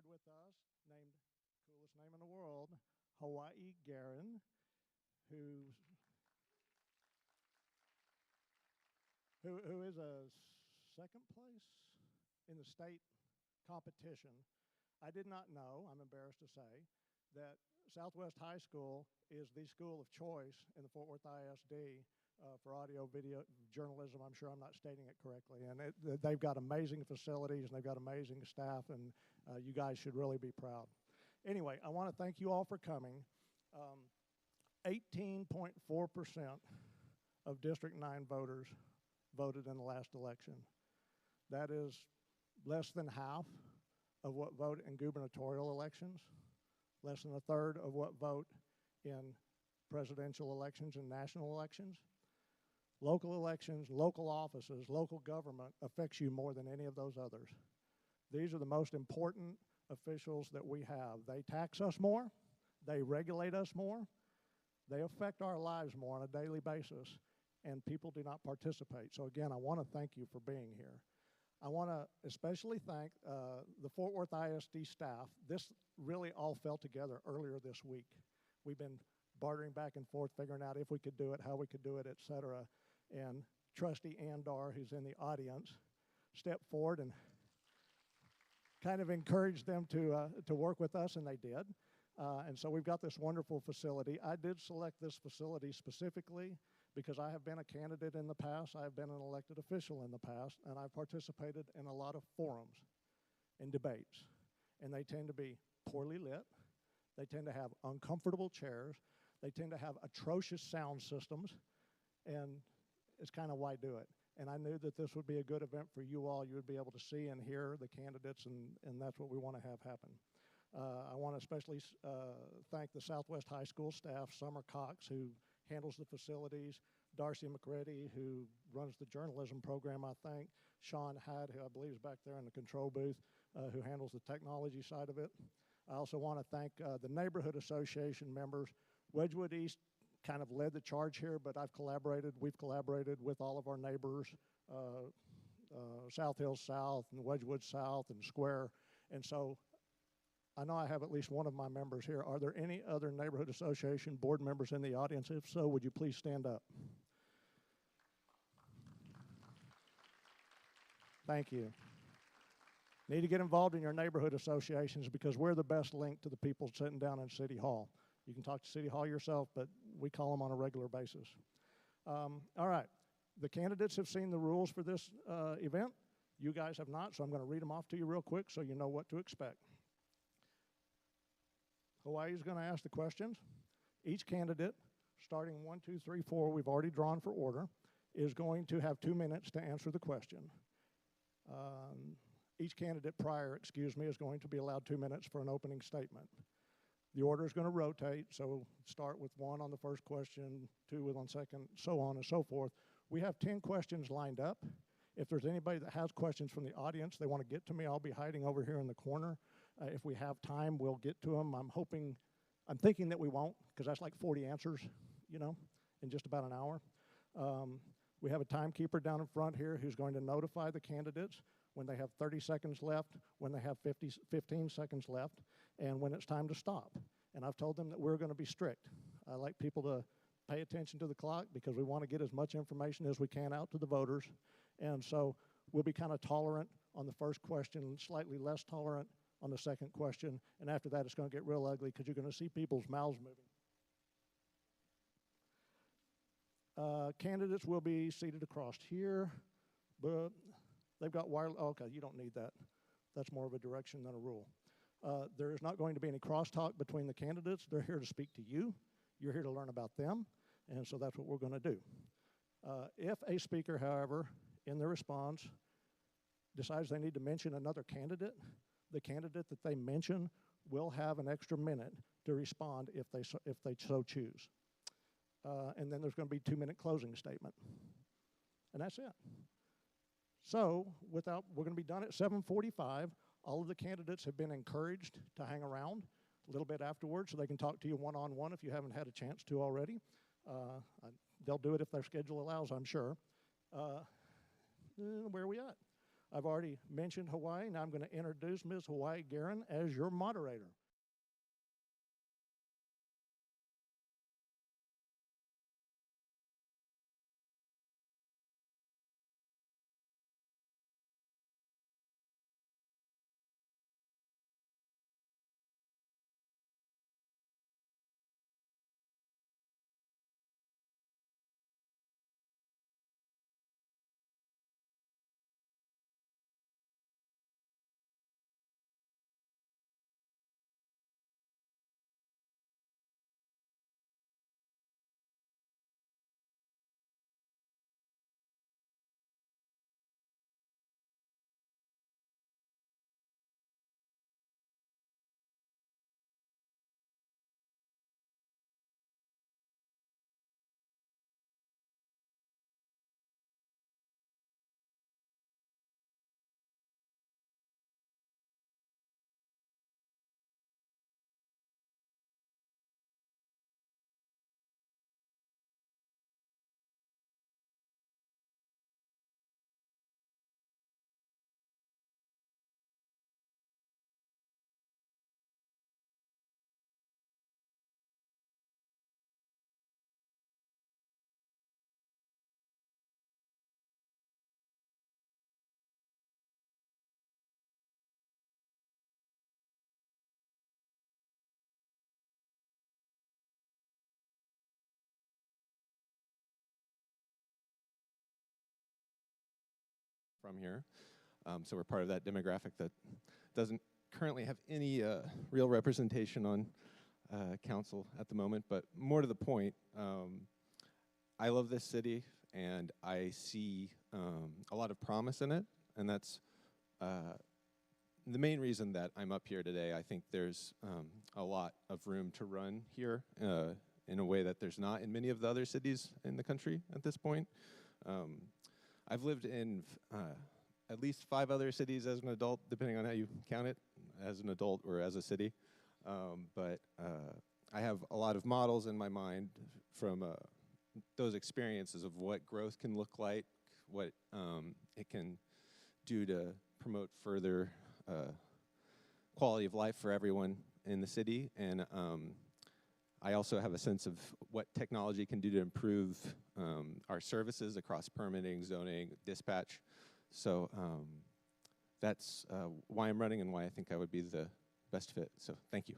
honored with us, named coolest name in the world, Hawaii Garin, who's who is a second place in the state competition. I did not know, I'm embarrassed to say, that Southwest High School is the school of choice in the Fort Worth ISD for audio video journalism. I'm sure I'm not stating it correctly. And they've got amazing facilities and they've got amazing staff, and you guys should really be proud. Anyway, I want to thank you all for coming. 18.4% of District 9 voters voted in the last election. That is less than half of what vote in gubernatorial elections, less than a third of what vote in presidential elections and national elections. Local elections, local offices, local government affects you more than any of those others. These are the most important officials that we have. They tax us more, they regulate us more, they affect our lives more on a daily basis, and people do not participate. So again, I want to thank you for being here. I want to especially thank the Fort Worth ISD staff. This really all fell together earlier this week. We've been bartering back and forth, figuring out if we could do it, how we could do it, et cetera. And Trustee Andar, who's in the audience, stepped forward and kind of encouraged them to work with us, and they did. And so we've got this wonderful facility. I did select this facility specifically because I have been a candidate in the past, I have been an elected official in the past, and I've participated in a lot of forums and debates. And they tend to be poorly lit, they tend to have uncomfortable chairs, they tend to have atrocious sound systems, and it's kind of why do it. And I knew that this would be a good event for you all. You would be able to see and hear the candidates, and that's what we want to have happen. I want to especially thank the Southwest High School staff, Summer Cox, who handles the facilities, Darcy McReady, who runs the journalism program, I think, Sean Hyde, who I believe is back there in the control booth, who handles the technology side of it. I also want to thank the neighborhood association members. Wedgwood East kind of led the charge here, but we've collaborated with all of our neighbors, South Hills South and Wedgwood South and Square. And so I know I have at least one of my members here. Are there any other neighborhood association board members in the audience? If so, would you please stand up? Thank you. Need to get involved in your neighborhood associations because we're the best link to the people sitting down in City Hall. You can talk to City Hall yourself, but we call them on a regular basis. All right, the candidates have seen the rules for this event. You guys have not, so I'm going to read them off to you real quick so you know what to expect. Hawaii is going to ask the questions. Each candidate, starting 1, 2, 3, 4, we've already drawn for order, is going to have 2 minutes to answer the question. Each candidate is going to be allowed 2 minutes for an opening statement. The order is going to rotate, so start with 1 on the first question, 2 on second, so on and so forth. We have 10 questions lined up. If there's anybody that has questions from the audience they want to get to me, I'll be hiding over here in the corner. If we have time, we'll get to them. I'm thinking that we won't, because that's like 40 answers, in just about an hour. We have a timekeeper down in front here who's going to notify the candidates when they have 30 seconds left, when they have 15 seconds left, and when it's time to stop. And I've told them that we're going to be strict. I like people to pay attention to the clock because we want to get as much information as we can out to the voters. And so we'll be kind of tolerant on the first question, slightly less tolerant on the second question, and after that it's going to get real ugly because you're going to see people's mouths moving. Candidates will be seated across here, but they've got wireless. Okay, you don't need that. That's more of a direction than a rule. There is not going to be any crosstalk between the candidates. They're here to speak to you. You're here to learn about them, and so that's what we're going to do. If a speaker, however, in their response decides they need to mention another candidate, the candidate that they mention will have an extra minute to respond if they so choose. And then there's going to be a 2-minute closing statement. And that's it. So we're going to be done at 7:45. All of the candidates have been encouraged to hang around a little bit afterwards so they can talk to you one-on-one if you haven't had a chance to already. They'll do it if their schedule allows, I'm sure. Where are we at? I've already mentioned Hawaii, and I'm going to introduce Ms. Hawaii Guerin as your moderator. From here. So we're part of that demographic that doesn't currently have any real representation on council at the moment, but more to the point, I love this city and I see a lot of promise in it, and that's the main reason that I'm up here today. I think there's a lot of room to run here in a way that there's not in many of the other cities in the country at this point. I've lived in at least 5 other cities as an adult, depending on how you count it, as an adult or as a city. But I have a lot of models in my mind from those experiences of what growth can look like, what it can do to promote further quality of life for everyone in the city. And I also have a sense of what technology can do to improve our services across permitting, zoning, dispatch. So that's why I'm running and why I think I would be the best fit. So thank you.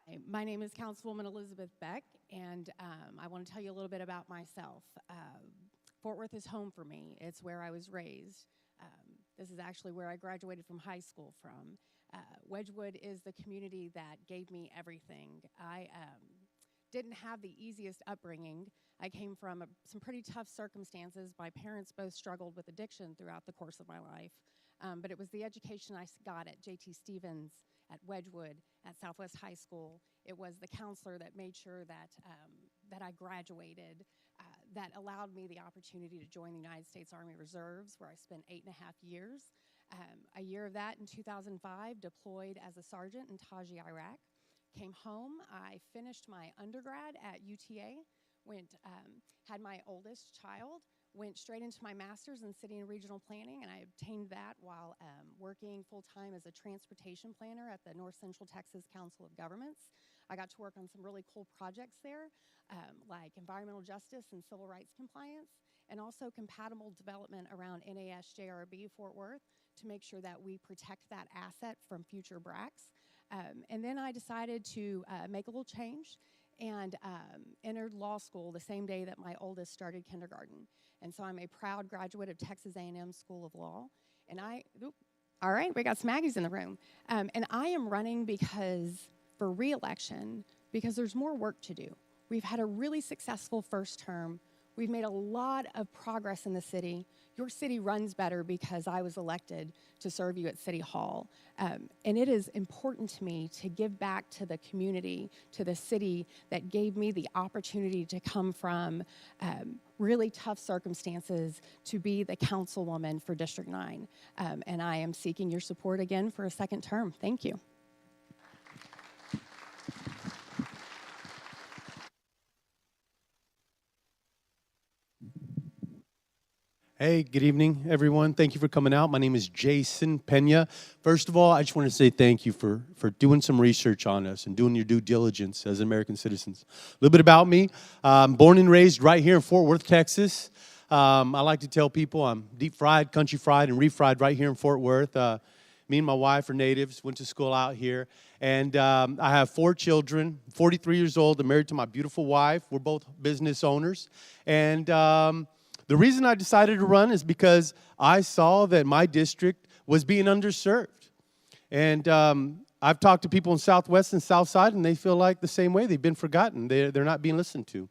Hi, my name is Councilwoman Elizabeth Beck, and I want to tell you a little bit about myself. Fort Worth is home for me. It's where I was raised. This is actually where I graduated from high school from. Wedgwood is the community that gave me everything. I didn't have the easiest upbringing. I came from some pretty tough circumstances. My parents both struggled with addiction throughout the course of my life. But it was the education I got at J.T. Stevens, at Wedgwood, at Southwest High School. It was the counselor that made sure that, that I graduated, that allowed me the opportunity to join the United States Army Reserves, where I spent 8.5 years. A year of that in 2005, deployed as a sergeant in Taji, Iraq. Came home, I finished my undergrad at UTA, had my oldest child, went straight into my master's in city and regional planning, and I obtained that while working full-time as a transportation planner at the North Central Texas Council of Governments. I got to work on some really cool projects there, like environmental justice and civil rights compliance, and also compatible development around NASJRB Fort Worth to make sure that we protect that asset from future BRACs. And then I decided to make a little change and entered law school the same day that my oldest started kindergarten. And so I'm a proud graduate of Texas A&M School of Law. And all right, we got some Aggies in the room. And I am running for re-election because there's more work to do. We've had a really successful first term. We've made a lot of progress in the city. Your city runs better because I was elected to serve you at City Hall. And it is important to me to give back to the community, to the city that gave me the opportunity to come from really tough circumstances to be the councilwoman for District 9. And I am seeking your support again for a second term. Thank you. Hey, good evening, everyone. Thank you for coming out. My name is Jason Pena. First of all, I just want to say thank you for doing some research on us and doing your due diligence as American citizens. A little bit about me. I'm born and raised right here in Fort Worth, Texas. I like to tell people I'm deep fried, country fried, and refried right here in Fort Worth. Me and my wife are natives, went to school out here. And I have 4 children, 43 years old. I'm married to my beautiful wife. We're both business owners. And the reason I decided to run is because I saw that my district was being underserved. And I've talked to people in Southwest and Southside, and they feel like the same way. They've been forgotten. They're not being listened to.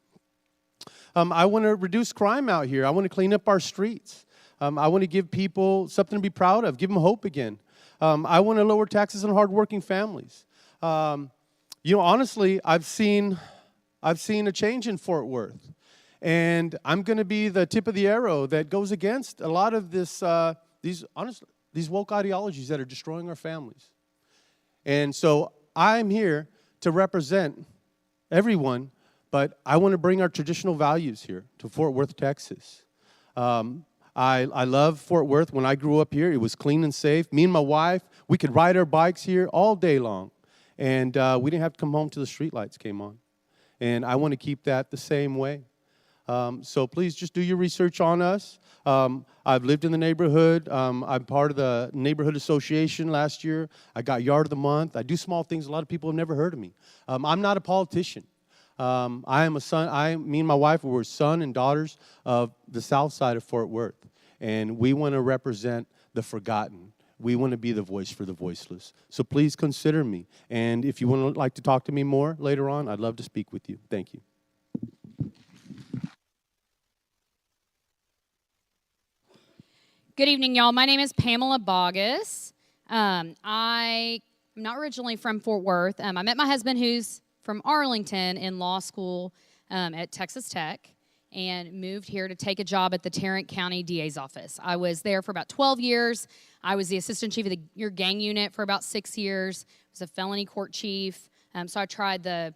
I want to reduce crime out here. I want to clean up our streets. I want to give people something to be proud of, give them hope again. I want to lower taxes on hardworking families. Honestly, I've seen a change in Fort Worth. And I'm going to be the tip of the arrow that goes against a lot of these woke ideologies that are destroying our families. And so I'm here to represent everyone, but I want to bring our traditional values here to Fort Worth, Texas. I love Fort Worth. When I grew up here, it was clean and safe. Me and my wife, we could ride our bikes here all day long. And we didn't have to come home till the streetlights came on. And I want to keep that the same way. So please just do your research on us. I've lived in the neighborhood. I'm part of the neighborhood association last year. I got Yard of the Month. I do small things. A lot of people have never heard of me. I'm not a politician. I am a son. Me and my wife were sons and daughters of the south side of Fort Worth. And we want to represent the forgotten. We want to be the voice for the voiceless. So please consider me. And if you would like to talk to me more later on, I'd love to speak with you. Thank you. Good evening, y'all. My name is Pamela Bogus. I'm not originally from Fort Worth. I met my husband, who's from Arlington, in law school at Texas Tech, and moved here to take a job at the Tarrant County DA's office. I was there for about 12 years. I was the assistant chief of your gang unit for about 6 years. I was a felony court chief. So I tried the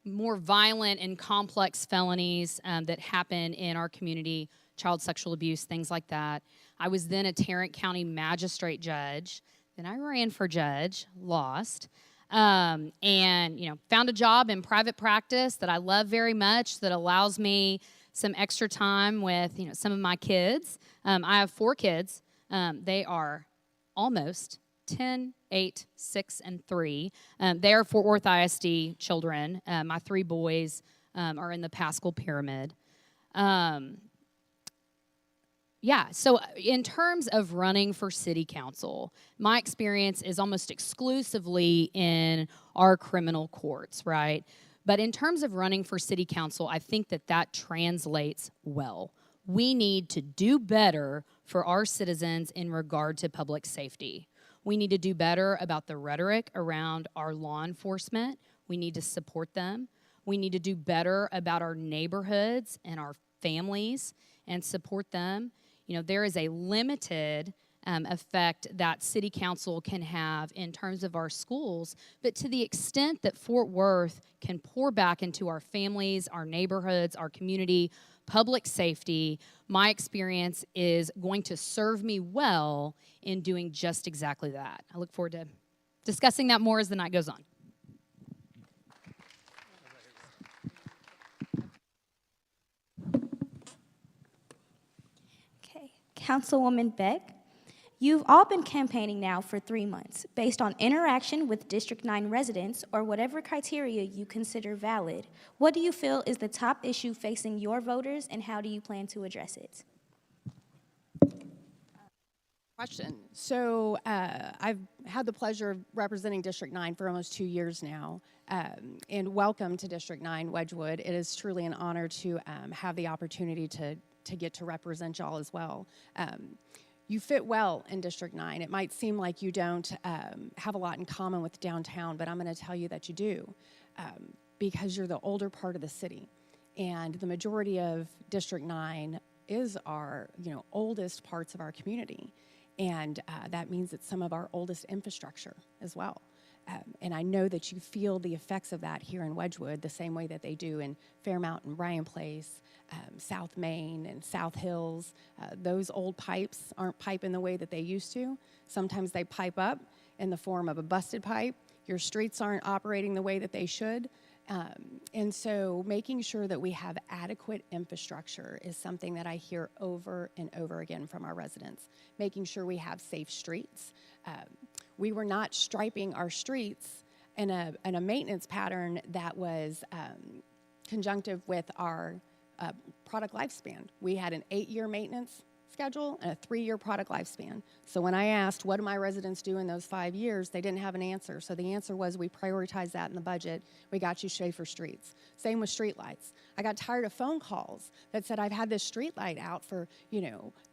more violent and complex felonies that happen in our community, child sexual abuse, things like that. I was then a Tarrant County magistrate judge. Then I ran for judge, lost, and found a job in private practice that I love very much, that allows me some extra time with some of my kids. I have 4 kids. They are almost 10, 8, 6, and 3. They are Fort Worth ISD children. My 3 boys are in the Paschal Pyramid. So in terms of running for city council, my experience is almost exclusively in our criminal courts, right? But in terms of running for city council, I think that translates well. We need to do better for our citizens in regard to public safety. We need to do better about the rhetoric around our law enforcement. We need to support them. We need to do better about our neighborhoods and our families and support them. There is a limited effect that city council can have in terms of our schools, but to the extent that Fort Worth can pour back into our families, our neighborhoods, our community, public safety, my experience is going to serve me well in doing just exactly that. I look forward to discussing that more as the night goes on. Councilwoman Beck, you've all been campaigning now for 3 months based on interaction with District 9 residents or whatever criteria you consider valid. What do you feel is the top issue facing your voters, and how do you plan to address it? Question. So I've had the pleasure of representing District 9 for almost 2 years now, and welcome to District 9 Wedgewood. It is truly an honor to have the opportunity to get to represent y'all as well. You fit well in District 9. It might seem like you don't have a lot in common with downtown, but I'm going to tell you that you do, because you're the older part of the city, and the majority of District 9 is our oldest parts of our community, and that means it's some of our oldest infrastructure as well. And I know that you feel the effects of that here in Wedgwood the same way that they do in Fairmount and Ryan Place, South Main and South Hills. Those old pipes aren't piping the way that they used to. Sometimes they pipe up in the form of a busted pipe. Your streets aren't operating the way that they should. And so making sure that we have adequate infrastructure is something that I hear over and over again from our residents. Making sure we have safe streets. We were not striping our streets in a maintenance pattern that was conjunctive with our product lifespan. We had an 8-year maintenance schedule and a 3-year product lifespan. So when I asked, what do my residents do in those 5 years, they didn't have an answer. So the answer was, we prioritized that in the budget. We got you safer streets. Same with street lights. I got tired of phone calls that said, I've had this street light out for,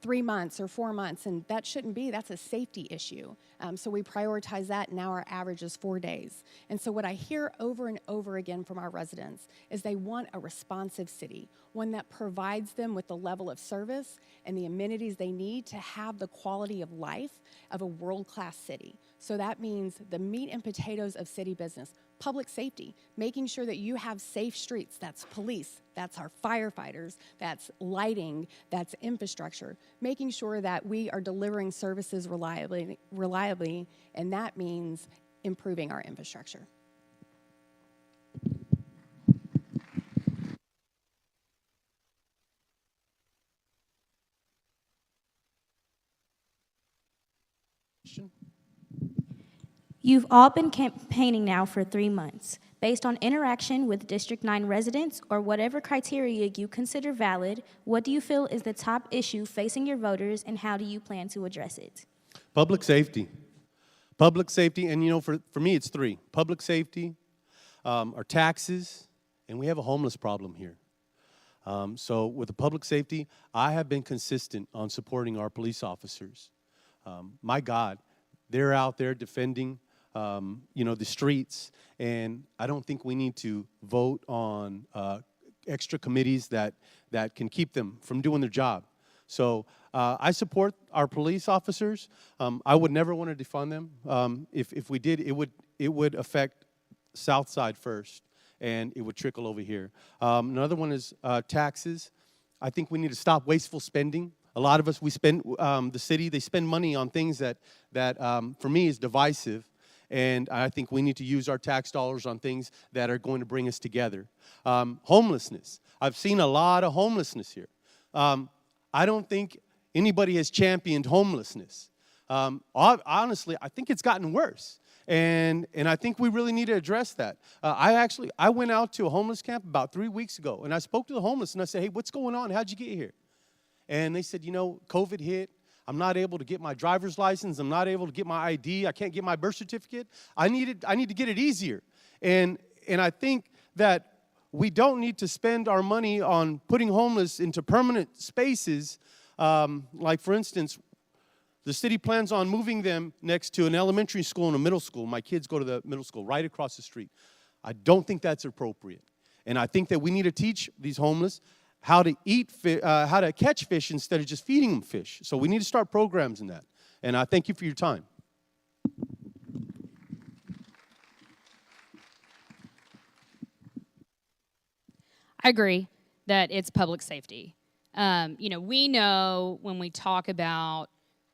3 months or 4 months, and that shouldn't be. That's a safety issue. So we prioritize that, and now our average is 4 days. And so what I hear over and over again from our residents is they want a responsive city, one that provides them with the level of service and the amenities they need to have the quality of life of a world-class city. So that means the meat and potatoes of city business, public safety, making sure that you have safe streets. That's police, that's our firefighters, that's lighting, that's infrastructure, making sure that we are delivering services reliably, and that means improving our infrastructure. You've all been campaigning now for 3 months. Based on interaction with District 9 residents or whatever criteria you consider valid, what do you feel is the top issue facing your voters, and how do you plan to address it? Public safety. Public safety, and for me it's 3. Public safety, our taxes, and we have a homeless problem here. So with the public safety, I have been consistent on supporting our police officers. My God, they're out there defending the streets, and I don't think we need to vote on extra committees that can keep them from doing their job. So I support our police officers. I would never want to defund them. If we did, it would affect South Side first, and it would trickle over here. Another one is taxes. I think we need to stop wasteful spending. A lot of us, we spend, the city, they spend money on things that for me is divisive. And I think we need to use our tax dollars on things that are going to bring us together. Homelessness. I've seen a lot of homelessness here. I don't think anybody has championed homelessness. Honestly, I think it's gotten worse. And I think we really need to address that. I went out to a homeless camp about 3 weeks ago, and I spoke to the homeless, and I said, hey, what's going on? How'd you get here? And they said, COVID hit. I'm not able to get my driver's license. I'm not able to get my ID. I can't get my birth certificate. I need to get it easier. And I think that we don't need to spend our money on putting homeless into permanent spaces. Like, for instance, the city plans on moving them next to an elementary school and a middle school. My kids go to the middle school right across the street. I don't think that's appropriate. And I think that we need to teach these homeless how to catch fish instead of just feeding them fish. So we need to start programs in that. And I thank you for your time. I agree that it's public safety. We know when we talk about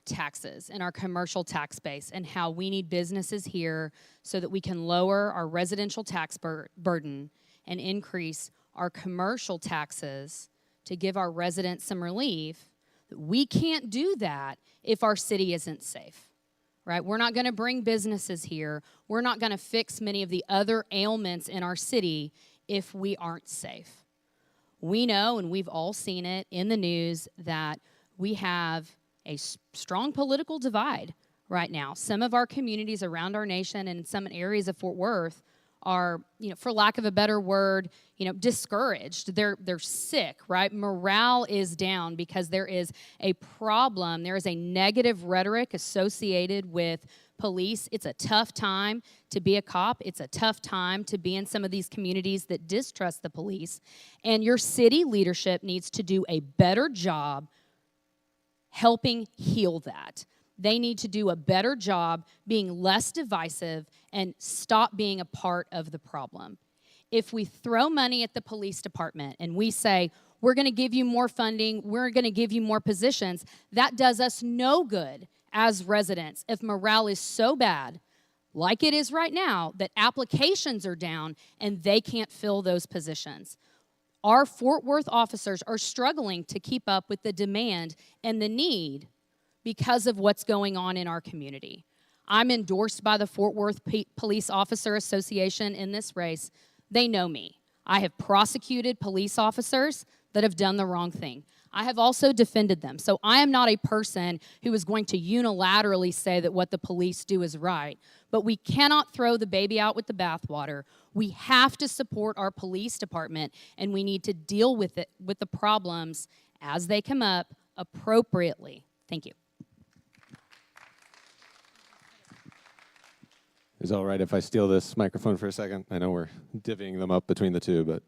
taxes and our commercial tax base and how we need businesses here so that we can lower our residential tax burden and increase our commercial taxes to give our residents some relief. We can't do that if our city isn't safe, right? We're not going to bring businesses here. We're not going to fix many of the other ailments in our city if we aren't safe. We know, and we've all seen it in the news, that we have a strong political divide right now. Some of our communities around our nation and in some areas of Fort Worth are, for lack of a better word, discouraged. They're sick, right? Morale is down because there is a problem. There is a negative rhetoric associated with police. It's a tough time to be a cop. It's a tough time to be in some of these communities that distrust the police. And your city leadership needs to do a better job helping heal that. They need to do a better job being less divisive and stop being a part of the problem. If we throw money at the police department and we say, we're going to give you more funding, we're going to give you more positions, that does us no good as residents if morale is so bad, like it is right now, that applications are down and they can't fill those positions. Our Fort Worth officers are struggling to keep up with the demand and the need because of what's going on in our community. I'm endorsed by the Fort Worth Police Officer Association in this race. They know me. I have prosecuted police officers that have done the wrong thing. I have also defended them. So I am not a person who is going to unilaterally say that what the police do is right. But we cannot throw the baby out with the bathwater. We have to support our police department, and we need to deal with the problems as they come up appropriately. Thank you. Is it all right if I steal this microphone for a second? I know we're divvying them up between the two, but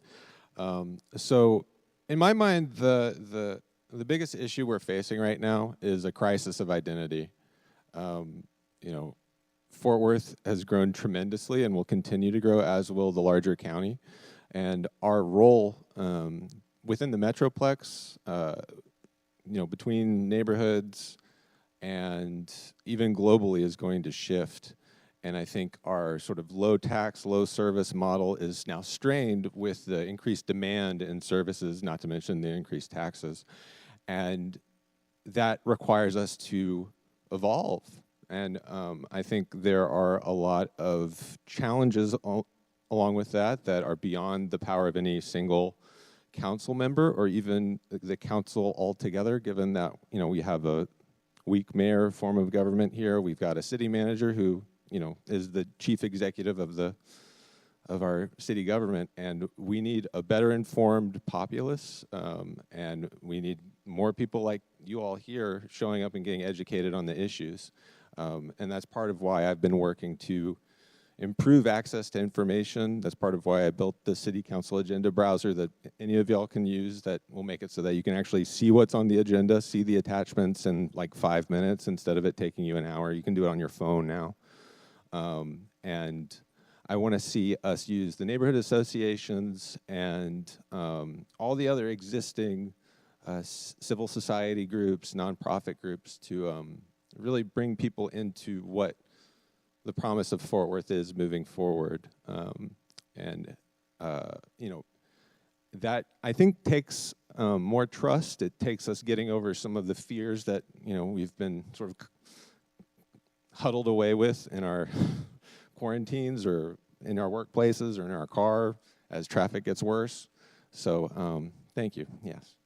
so in my mind, the biggest issue we're facing right now is a crisis of identity. Fort Worth has grown tremendously and will continue to grow, as will the larger county. And our role within the Metroplex, between neighborhoods and even globally is going to shift. And I think our sort of low tax, low service model is now strained with the increased demand in services, not to mention the increased taxes. And that requires us to evolve. And I think there are a lot of challenges along with that are beyond the power of any single council member or even the council altogether, given that, we have a weak mayor form of government here. We've got a city manager who is the chief executive of our city government, and we need a better informed populace, and we need more people like you all here showing up and getting educated on the issues. And that's part of why I've been working to improve access to information. That's part of why I built the City Council Agenda browser that any of y'all can use that will make it so that you can actually see what's on the agenda, see the attachments in like 5 minutes instead of it taking you an hour. You can do it on your phone now. And I want to see us use the neighborhood associations and all the other existing civil society groups, nonprofit groups to really bring people into what the promise of Fort Worth is moving forward. That I think takes more trust. It takes us getting over some of the fears that we've been sort of huddled away with in our quarantines or in our workplaces or in our car as traffic gets worse. So thank you. Yes.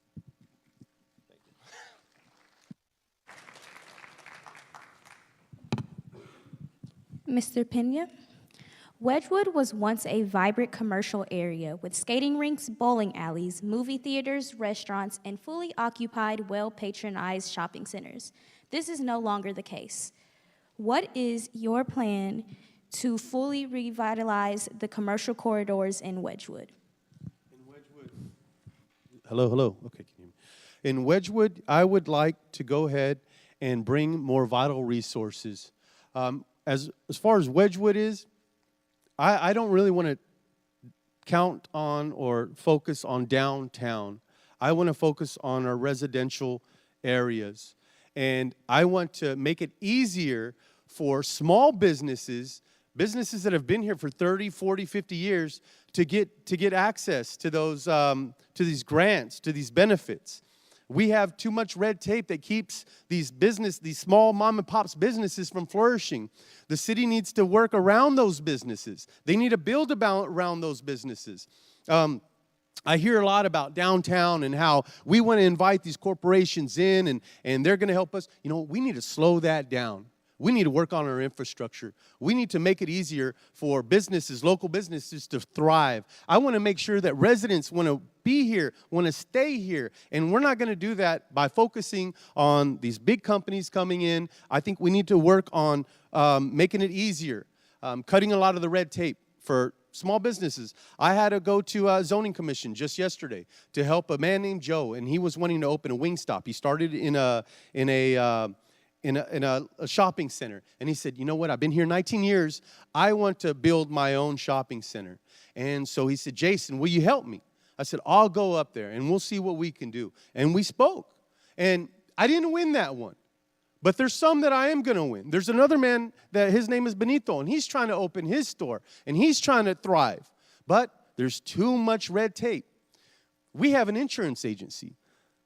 Mr. Pena, Wedgwood was once a vibrant commercial area with skating rinks, bowling alleys, movie theaters, restaurants, and fully occupied, well-patronized shopping centers. This is no longer the case. What is your plan to fully revitalize the commercial corridors in Wedgwood? Hello. Okay, can you hear me? In Wedgwood, I would like to go ahead and bring more vital resources. As far as Wedgwood is, I don't really want to count on or focus on downtown. I want to focus on our residential areas. And I want to make it easier for small businesses that have been here for 30, 40, 50 years to get access to those to these grants, to these benefits. We have too much red tape that keeps these small mom and pops businesses from flourishing. The city needs to work around those businesses. They need to build around those businesses. I hear a lot about downtown and how we want to invite these corporations in and they're going to help us. We need to slow that down. We need to work on our infrastructure. We need to make it easier for businesses, local businesses, to thrive. I want to make sure that residents want to be here, want to stay here. And we're not going to do that by focusing on these big companies coming in. I think we need to work on making it easier, cutting a lot of the red tape for small businesses. I had to go to a zoning commission just yesterday to help a man named Joe, and he was wanting to open a Wingstop. He started in a in a shopping center. And he said, you know what, I've been here 19 years. I want to build my own shopping center. And so he said, Jason, will you help me? I said, I'll go up there and we'll see what we can do. And we spoke. And I didn't win that one. But there's some that I am going to win. There's another man that his name is Benito, and he's trying to open his store, and he's trying to thrive. But there's too much red tape. We have an insurance agency.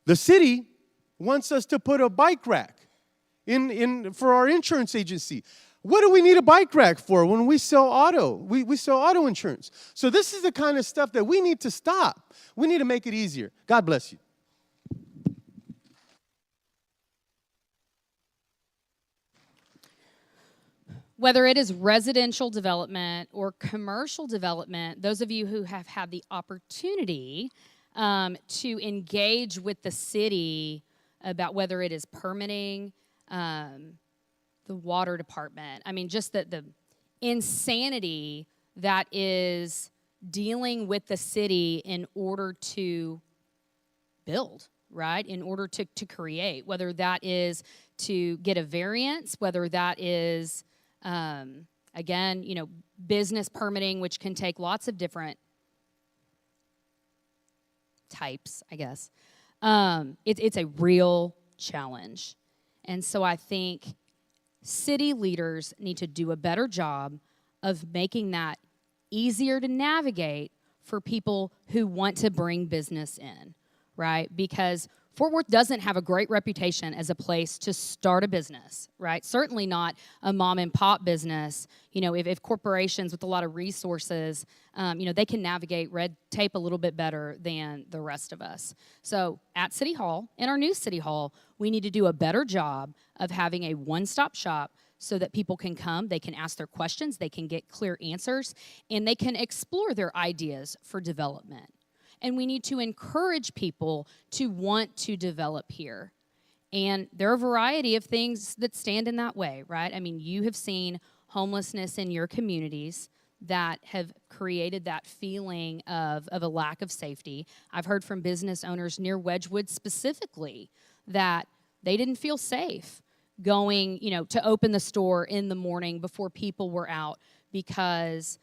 The city wants us to put a bike rack for our insurance agency. What do we need a bike rack for when we sell auto? We sell auto insurance. So this is the kind of stuff that we need to stop. We need to make it easier. God bless you. Whether it is residential development or commercial development, those of you who have had the opportunity to engage with the city about whether it is permitting, the water department, I mean, just the insanity that is dealing with the city in order to build, right? In order to create, whether that is to get a variance, whether that is again, you know, business permitting, which can take lots of different types, I guess. It's a real challenge. And so I think city leaders need to do a better job of making that easier to navigate for people who want to bring business in, right? Because Fort Worth doesn't have a great reputation as a place to start a business, right? Certainly not a mom and pop business. You know, if corporations with a lot of resources, you know, they can navigate red tape a little bit better than the rest of us. So at City Hall, in our new City Hall, we need to do a better job of having a one-stop shop so that people can come, they can ask their questions, they can get clear answers, and they can explore their ideas for development. And we need to encourage people to want to develop here. And there are a variety of things that stand in that way, right? I mean, you have seen homelessness in your communities that have created that feeling of a lack of safety. I've heard from business owners near Wedgwood specifically that they didn't feel safe going, you know, to open the store in the morning before people were out because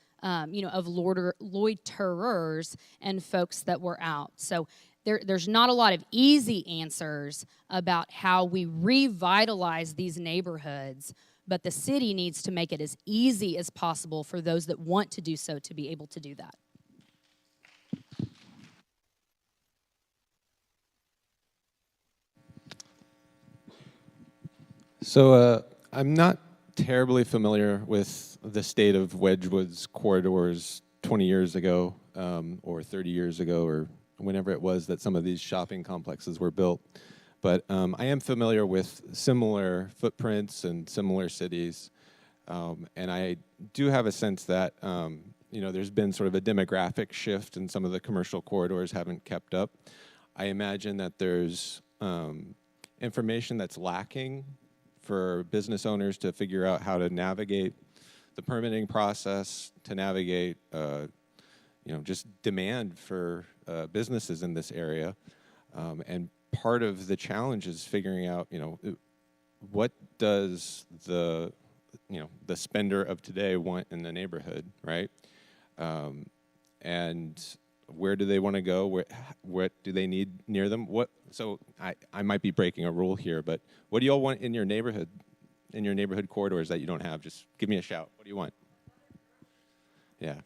you know, of loiterers and folks that were out. So there's not a lot of easy answers about how we revitalize these neighborhoods, but the city needs to make it as easy as possible for those that want to do so to be able to do that. So I'm not terribly familiar with the state of Wedgwood's corridors 20 years ago or 30 years ago or whenever it was that some of these shopping complexes were built. But I am familiar with similar footprints and similar cities. And I do have a sense that, you know, there's been sort of a demographic shift and some of the commercial corridors haven't kept up. I imagine that there's information that's lacking for business owners to figure out how to navigate the permitting process, to navigate, you know, just demand for businesses in this area. And part of the challenge is figuring out, you know, what does the, you know, the spender of today want in the neighborhood, right? And where do they want to go? What do they need near them? So I might be breaking a rule here, but what do you all want in your neighborhood corridors that you don't have? Just give me a shout. What do you want? Yeah.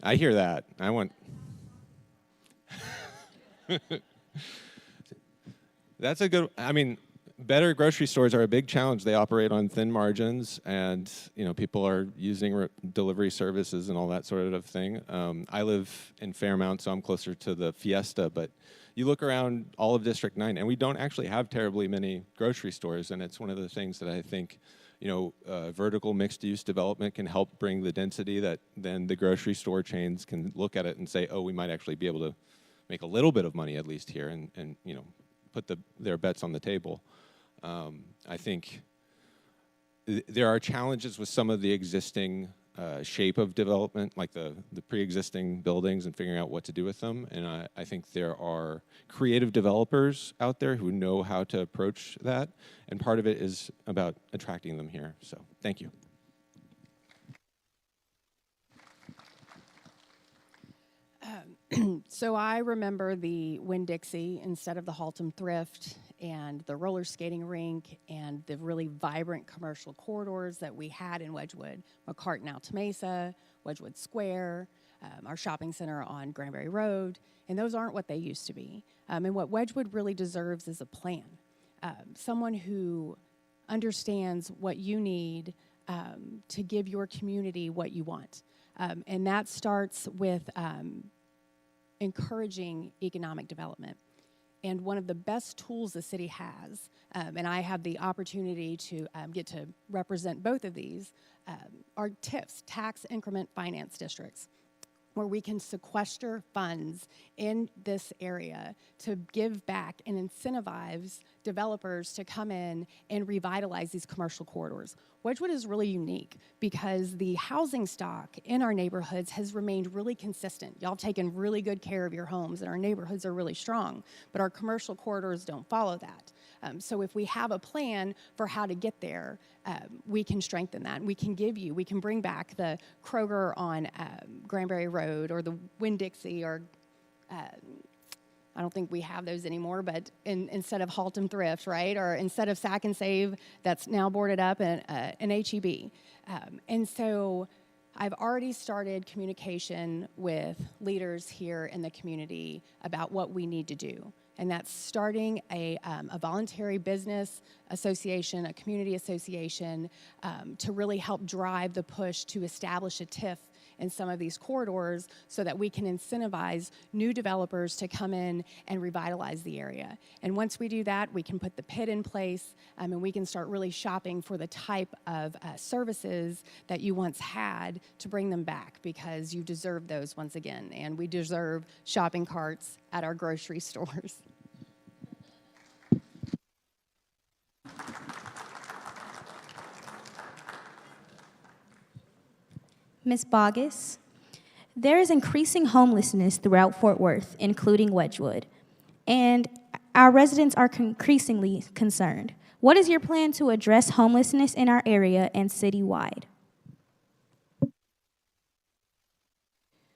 I hear that. I want... That's a good... I mean, better grocery stores are a big challenge. They operate on thin margins, and you know, people are using delivery services and all that sort of thing. I live in Fairmount, so I'm closer to the Fiesta, but you look around all of District 9, and we don't actually have terribly many grocery stores, and it's one of the things that I think, you know, vertical mixed-use development can help bring the density that then the grocery store chains can look at it and say, oh, we might actually be able to make a little bit of money at least here, and you know, put their bets on the table. I think there are challenges with some of the existing shape of development, like the pre-existing buildings and figuring out what to do with them. And I think there are creative developers out there who know how to approach that. And part of it is about attracting them here. So thank you. So I remember the Winn-Dixie instead of the Haltom Thrift and the roller skating rink and the really vibrant commercial corridors that we had in Wedgwood, McCartan Alta Mesa, Wedgwood Square, our shopping center on Granbury Road, and those aren't what they used to be. And what Wedgwood really deserves is a plan. Someone who understands what you need to give your community what you want. And that starts with encouraging economic development. And one of the best tools the city has, and I have the opportunity to get to represent both of these, are TIFs, tax increment finance districts, where we can sequester funds in this area to give back and incentivize developers to come in and revitalize these commercial corridors. Wedgwood is really unique because the housing stock in our neighborhoods has remained really consistent. Y'all have taken really good care of your homes, and our neighborhoods are really strong, but our commercial corridors don't follow that. So if we have a plan for how to get there, we can strengthen that. We can bring back the Kroger on Granbury Road or the Winn-Dixie, or I don't think we have those anymore, but instead of Haltom Thrift, right? Or instead of Sack and Save, that's now boarded up, and an H-E-B. And so I've already started communication with leaders here in the community about what we need to do. And that's starting a voluntary business association, a community association, to really help drive the push to establish a TIF in some of these corridors so that we can incentivize new developers to come in and revitalize the area. And once we do that, we can put the PID in place, and we can start really shopping for the type of services that you once had to bring them back, because you deserve those once again, and we deserve shopping carts at our grocery stores. Ms. Boggess, there is increasing homelessness throughout Fort Worth, including Wedgwood, and our residents are increasingly concerned. What is your plan to address homelessness in our area and citywide?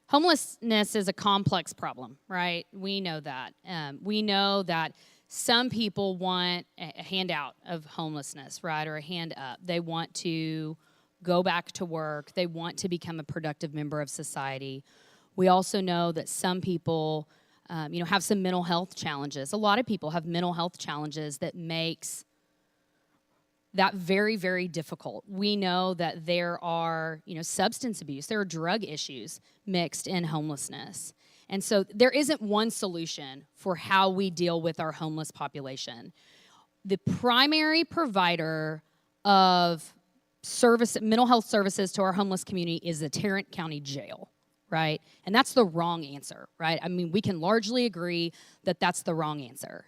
Homelessness is a complex problem, right? We know that. We know that some people want a handout of homelessness, right, or a hand up. They want to go back to work. They want to become a productive member of society. We also know that some people, have some mental health challenges. A lot of people have mental health challenges that makes that very, very difficult. We know that there are, substance abuse, there are drug issues mixed in homelessness. And so there isn't one solution for how we deal with our homeless population. The primary provider of mental health services to our homeless community is the Tarrant County Jail, right? And that's the wrong answer, right? I mean, we can largely agree that that's the wrong answer.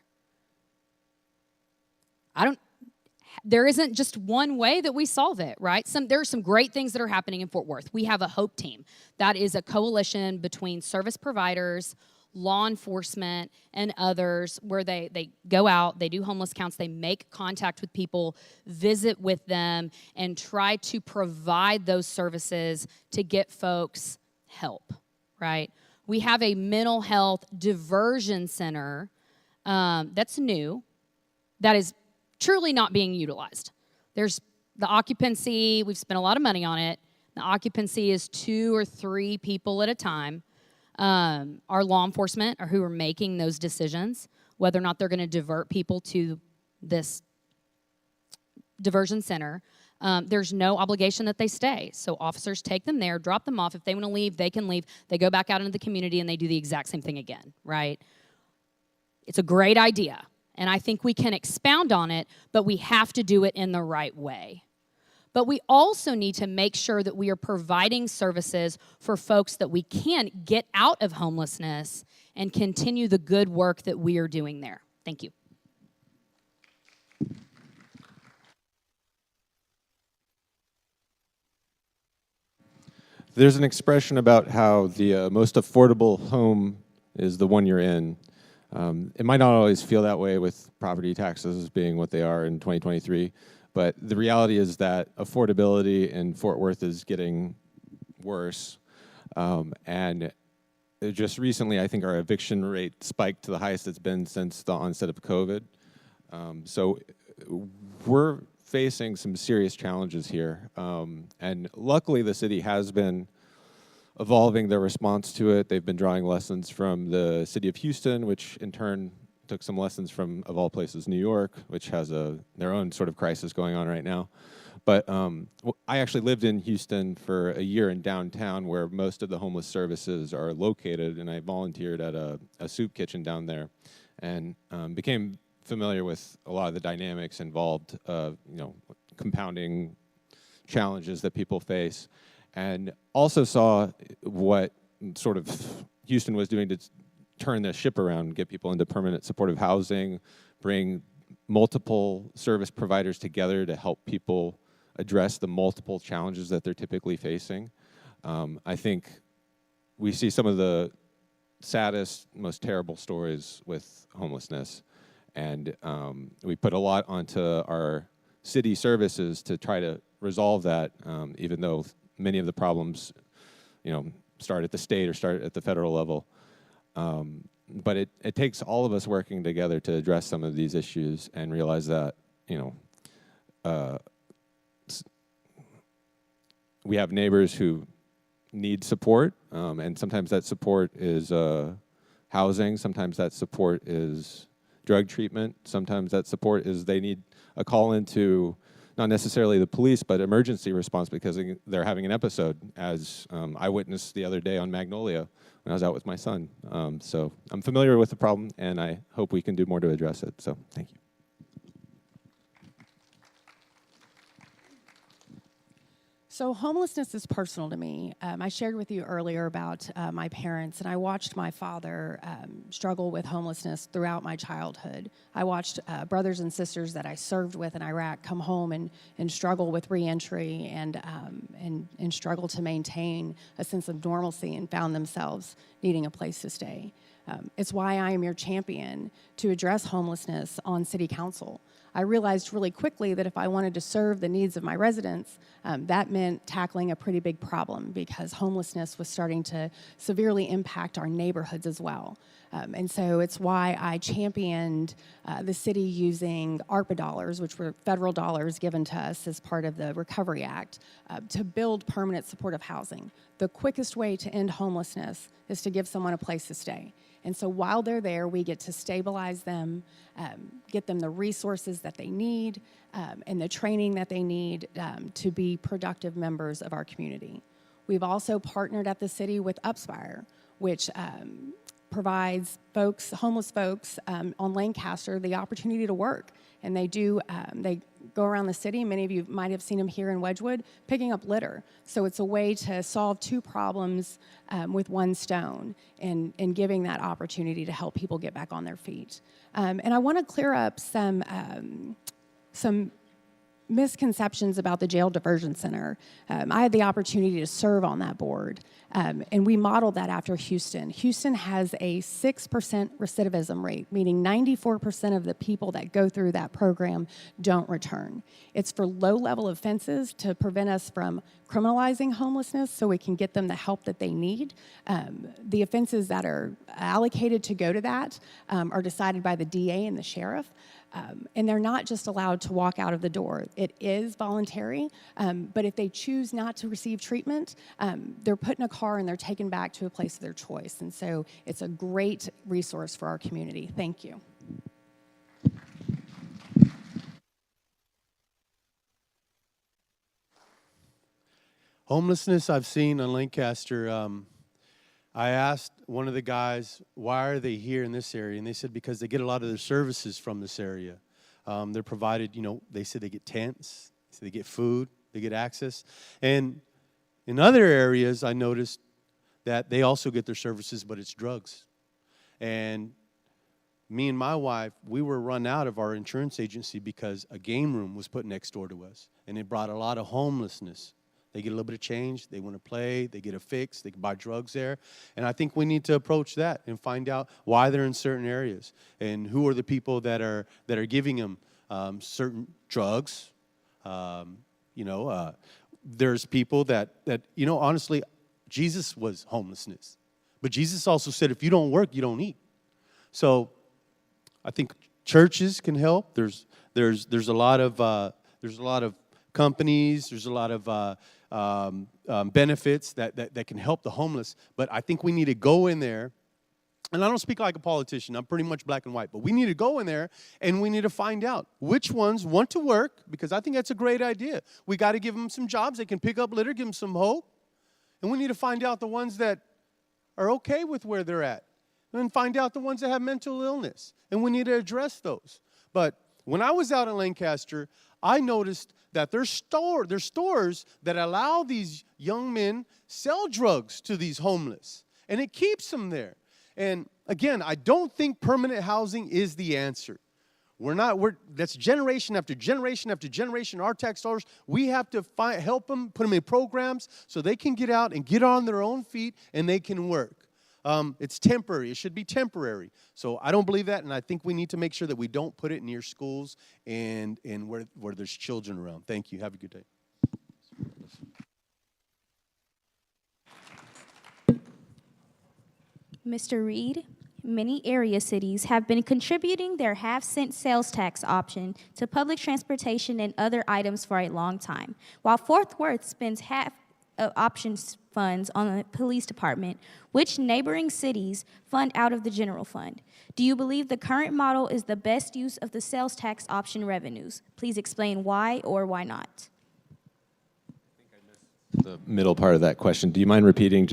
There isn't just one way that we solve it, right? There are some great things that are happening in Fort Worth. We have a HOPE team. That is a coalition between service providers, law enforcement, and others, where they go out, they do homeless counts, they make contact with people, visit with them, and try to provide those services to get folks help, right? We have a mental health diversion center that's new, that is truly not being utilized. There's the occupancy, we've spent a lot of money on it. The occupancy is 2 or 3 people at a time. Our law enforcement are who are making those decisions, whether or not they're going to divert people to this diversion center. There's no obligation that they stay. So officers take them there, drop them off. If they want to leave, they can leave. They go back out into the community and they do the exact same thing again, right? It's a great idea, and I think we can expound on it, but we have to do it in the right way. But we also need to make sure that we are providing services for folks that we can get out of homelessness and continue the good work that we are doing there. Thank you. There's an expression about how the most affordable home is the one you're in. It might not always feel that way with property taxes being what they are in 2023, but the reality is that affordability in Fort Worth is getting worse. And just recently, I think our eviction rate spiked to the highest it's been since the onset of COVID. So we're facing some serious challenges here. And luckily, the city has been evolving their response to it. They've been drawing lessons from the city of Houston, which in turn took some lessons from, of all places, New York, which has their own sort of crisis going on right now. But I actually lived in Houston for a year in downtown where most of the homeless services are located, and I volunteered at a soup kitchen down there and became familiar with a lot of the dynamics involved, compounding challenges that people face, and also saw what sort of Houston was doing to turn the ship around, get people into permanent supportive housing, bring multiple service providers together to help people address the multiple challenges that they're typically facing. I think we see some of the saddest, most terrible stories with homelessness, and we put a lot onto our city services to try to resolve that, even though many of the problems, start at the state or start at the federal level. But it takes all of us working together to address some of these issues and realize that, we have neighbors who need support, and sometimes that support is housing, sometimes that support is drug treatment, sometimes that support is they need a call into not necessarily the police, but emergency response because they're having an episode, as I witnessed the other day on Magnolia when I was out with my son. So I'm familiar with the problem, and I hope we can do more to address it. So thank you. So homelessness is personal to me. I shared with you earlier about my parents, and I watched my father struggle with homelessness throughout my childhood. I watched brothers and sisters that I served with in Iraq come home and struggle with reentry and struggle to maintain a sense of normalcy and found themselves needing a place to stay. It's why I am your champion to address homelessness on City Council. I realized really quickly that if I wanted to serve the needs of my residents, that meant tackling a pretty big problem because homelessness was starting to severely impact our neighborhoods as well. And so it's why I championed the city using ARPA dollars, which were federal dollars given to us as part of the Recovery Act, to build permanent supportive housing. The quickest way to end homelessness is to give someone a place to stay. And so while they're there, we get to stabilize them, get them the resources that they need, and the training that they need to be productive members of our community. We've also partnered at the city with Upspire, which provides homeless folks on Lancaster the opportunity to work. And they go around the city. Many of you might have seen them here in Wedgwood, picking up litter. So it's a way to solve two problems with one stone and giving that opportunity to help people get back on their feet. And I want to clear up some misconceptions about the Jail Diversion Center. I had the opportunity to serve on that board, and we modeled that after Houston. Houston has a 6% recidivism rate, meaning 94% of the people that go through that program don't return. It's for low-level offenses to prevent us from criminalizing homelessness so we can get them the help that they need. The offenses that are allocated to go to that are decided by the DA and the sheriff. And they're not just allowed to walk out of the door. It is voluntary, but if they choose not to receive treatment, they're put in a car and they're taken back to a place of their choice. And so it's a great resource for our community. Thank you. Homelessness I've seen on Lancaster. I asked one of the guys, why are they here in this area? And they said because they get a lot of their services from this area. They're provided, they said they get tents, they get food, they get access. And in other areas, I noticed that they also get their services, but it's drugs. And me and my wife, we were run out of our insurance agency because a game room was put next door to us. And it brought a lot of homelessness They get a little bit of change. They want to play. They get a fix. They can buy drugs there. And I think we need to approach that and find out why they're in certain areas and who are the people that are giving them certain drugs. There's people that honestly, Jesus was homelessness, but Jesus also said, if you don't work, you don't eat. So I think churches can help. There's a lot of companies. There's a lot of benefits that can help the homeless. But I think we need to go in there. And I don't speak like a politician. I'm pretty much black and white. But we need to go in there and we need to find out which ones want to work, because I think that's a great idea. We got to give them some jobs. They can pick up litter, give them some hope. And we need to find out the ones that are okay with where they're at. And then find out the ones that have mental illness. And we need to address those. But when I was out in Lancaster, I noticed that there's stores that allow these young men sell drugs to these homeless. And it keeps them there. And again, I don't think permanent housing is the answer. That's generation after generation after generation. Our tax dollars, we have to help them, put them in programs so they can get out and get on their own feet and they can work. It's temporary. It should be temporary. So I don't believe that, and I think we need to make sure that we don't put it near schools and where there's children around. Thank you. Have a good day. Mr. Reed, many area cities have been contributing their half-cent sales tax option to public transportation and other items for a long time, while Fort Worth spends half of options funds on the police department, which neighboring cities fund out of the general fund. Do you believe the current model is the best use of the sales tax option revenues? Please explain why or why not. The middle part of that question. Do you mind repeating?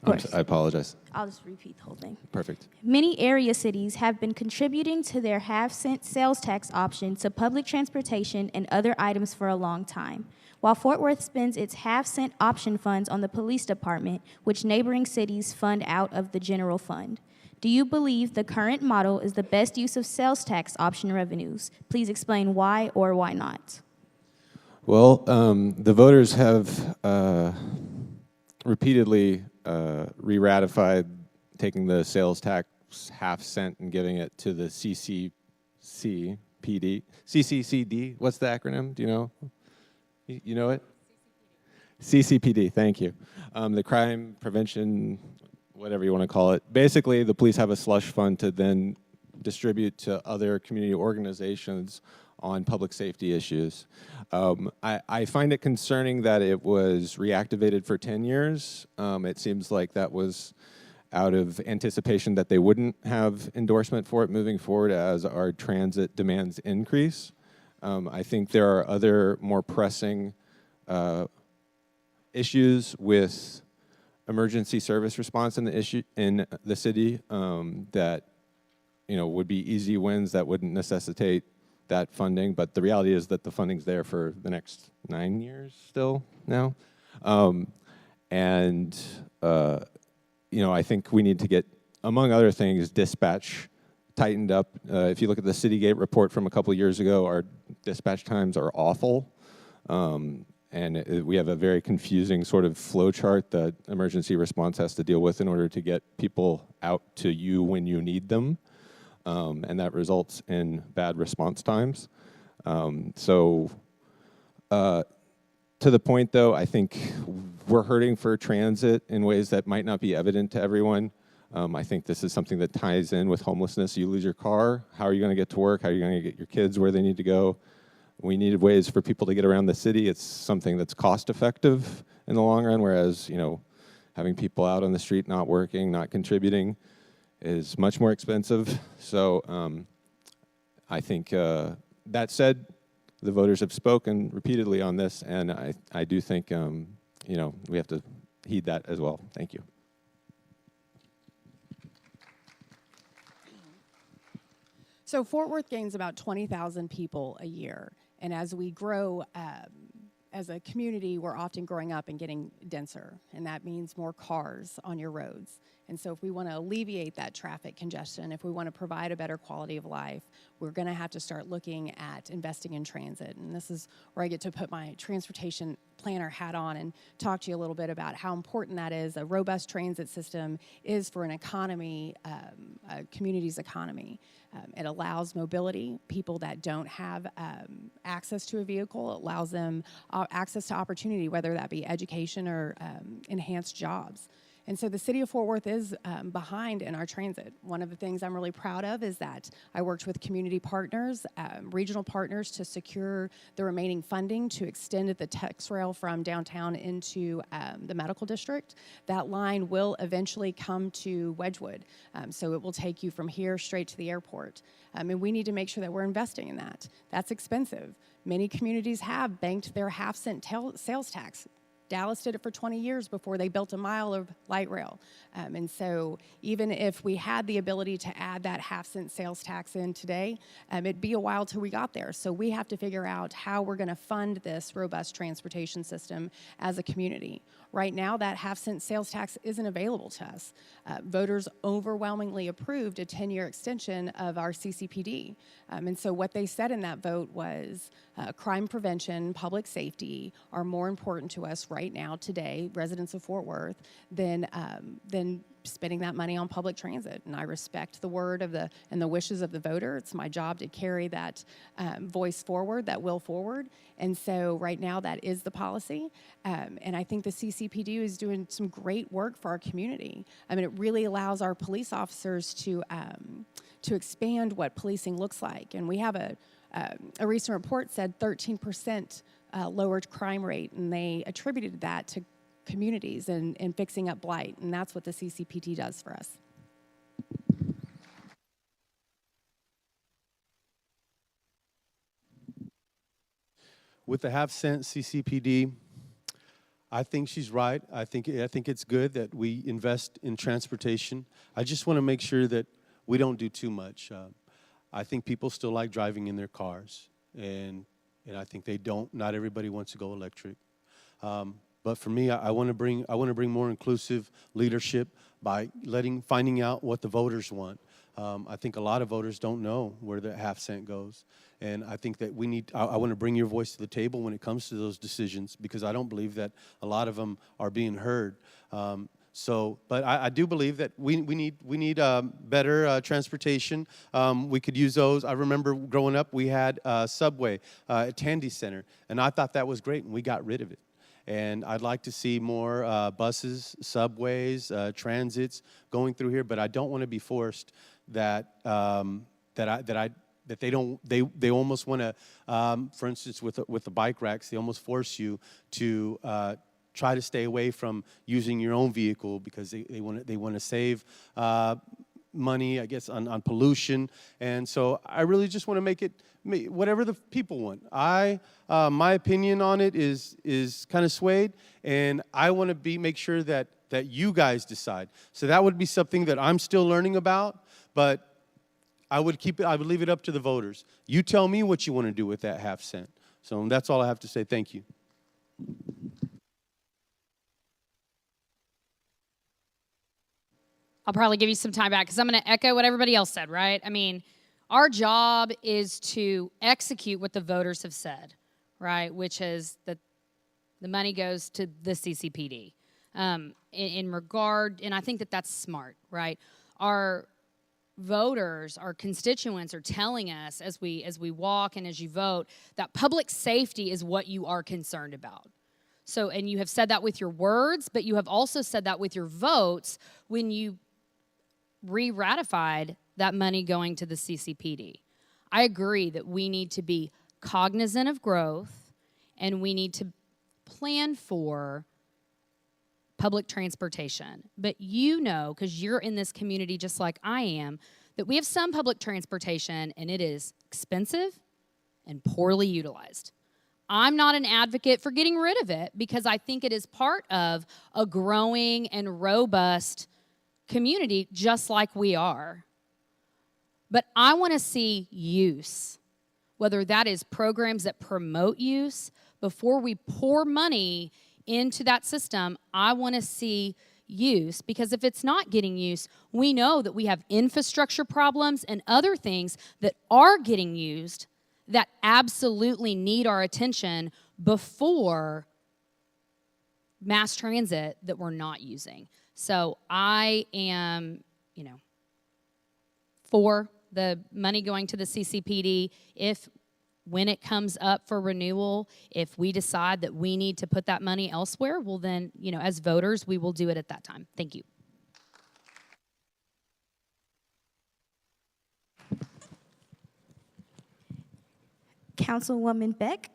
I apologize. I'll just repeat the whole thing. Perfect. Many area cities have been contributing to their half-cent sales tax option to public transportation and other items for a long time, while Fort Worth spends its half-cent option funds on the police department, which neighboring cities fund out of the general fund. Do you believe the current model is the best use of sales tax option revenues? Please explain why or why not. Well, the voters have repeatedly re-ratified taking the sales tax half cent and giving it to the CCCD. What's the acronym? Do you know? You know it? CCPD, thank you. The crime prevention, whatever you want to call it. Basically, the police have a slush fund to then distribute to other community organizations on public safety issues. I find it concerning that it was reactivated for 10 years. It seems like that was out of anticipation that they wouldn't have endorsement for it moving forward as our transit demands increase. I think there are other more pressing issues with emergency service response in the city that would be easy wins that wouldn't necessitate that funding, but the reality is that the funding's there for the next 9 years still now. I think we need to get, among other things, dispatch tightened up. If you look at the Citygate report from a couple of years ago, our dispatch times are awful. We have a very confusing sort of flow chart that emergency response has to deal with in order to get people out to you when you need them. And that results in bad response times. To the point, though, I think we're hurting for transit in ways that might not be evident to everyone. I think this is something that ties in with homelessness. You lose your car, how are you going to get to work? How are you going to get your kids where they need to go? We needed ways for people to get around the city. It's something that's cost effective in the long run, whereas, having people out on the street not working, not contributing is much more expensive. So I think that said, the voters have spoken repeatedly on this, and I do think we have to heed that as well. Thank you. So Fort Worth gains about 20,000 people a year, and as we grow as a community, we're often growing up and getting denser, and that means more cars on your roads. And so if we want to alleviate that traffic congestion, if we want to provide a better quality of life, we're going to have to start looking at investing in transit. And this is where I get to put my transportation planner hat on and talk to you a little bit about how important that is. A robust transit system is for an economy, a community's economy. It allows mobility. People that don't have access to a vehicle, it allows them access to opportunity, whether that be education or enhanced jobs. And so the city of Fort Worth is behind in our transit. One of the things I'm really proud of is that I worked with community partners, regional partners, to secure the remaining funding to extend the Tex Rail from downtown into the medical district. That line will eventually come to Wedgwood. So it will take you from here straight to the airport. And we need to make sure that we're investing in that. That's expensive. Many communities have banked their half-cent sales tax. Dallas did it for 20 years before they built a mile of light rail. And so even if we had the ability to add that half-cent sales tax in today, it'd be a while till we got there. So we have to figure out how we're going to fund this robust transportation system as a community. Right now, that half-cent sales tax isn't available to us. Voters overwhelmingly approved a 10-year extension of our CCPD. And so what they said in that vote was crime prevention, public safety are more important to us right now, today, residents of Fort Worth, than spending that money on public transit. And I respect the word of and the wishes of the voter. It's my job to carry that voice forward, that will forward. And so right now that is the policy. And I think the CCPD is doing some great work for our community. I mean, it really allows our police officers to expand what policing looks like. And we have a recent report said 13% lowered crime rate, and they attributed that to communities and fixing up blight, and that's what the CCPD does for us. With the half-cent CCPD, I think she's right. I think it's good that we invest in transportation. I just want to make sure that we don't do too much. I think people still like driving in their cars, and I think they don't. Not everybody wants to go electric. But for me, I want to bring more inclusive leadership by finding out what the voters want. I think a lot of voters don't know where the half cent goes. And I think that I want to bring your voice to the table when it comes to those decisions, because I don't believe that a lot of them are being heard. But I do believe that we need better transportation. We could use those. I remember growing up, we had Subway at Tandy Center, and I thought that was great, and we got rid of it. And I'd like to see more buses, subways, transits going through here, but I don't want to be forced that they almost want to, for instance, with the bike racks, they almost force you to try to stay away from using your own vehicle because they want to save money, I guess, on pollution. And so I really just want to make it whatever the people want. My opinion on it is kind of swayed, and I want to make sure that you guys decide. So that would be something that I'm still learning about, but I would leave it up to the voters. You tell me what you want to do with that half cent. So that's all I have to say. Thank you. I'll probably give you some time back because I'm going to echo what everybody else said, right? I mean, our job is to execute what the voters have said, right? Which is that the money goes to the CCPD. In regard, and I think that that's smart, right? Our voters, our constituents are telling us as we walk and as you vote that public safety is what you are concerned about. So, and you have said that with your words, but you have also said that with your votes when you re-ratified that money going to the CCPD. I agree that we need to be cognizant of growth and we need to plan for public transportation. But you know, because you're in this community just like I am, that we have some public transportation and it is expensive and poorly utilized. I'm not an advocate for getting rid of it because I think it is part of a growing and robust community just like we are. But I want to see use, whether that is programs that promote use. Before we pour money into that system, I want to see use, because if it's not getting used, we know that we have infrastructure problems and other things that are getting used that absolutely need our attention before mass transit that we're not using. So I am, for the money going to the CCPD. When it comes up for renewal, if we decide that we need to put that money elsewhere, well then, as voters, we will do it at that time. Thank you. Councilwoman Beck,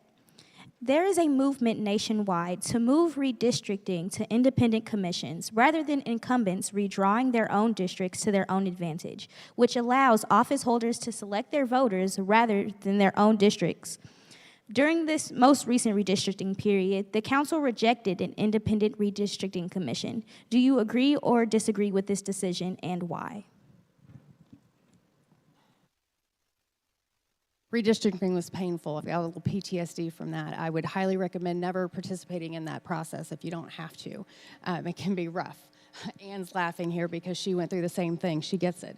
there is a movement nationwide to move redistricting to independent commissions rather than incumbents redrawing their own districts to their own advantage, which allows office holders to select their voters rather than their own districts. During this most recent redistricting period, the council rejected an independent redistricting commission. Do you agree or disagree with this decision, and why? Redistricting was painful. I've got a little PTSD from that. I would highly recommend never participating in that process if you don't have to. It can be rough. Anne's laughing here because she went through the same thing. She gets it.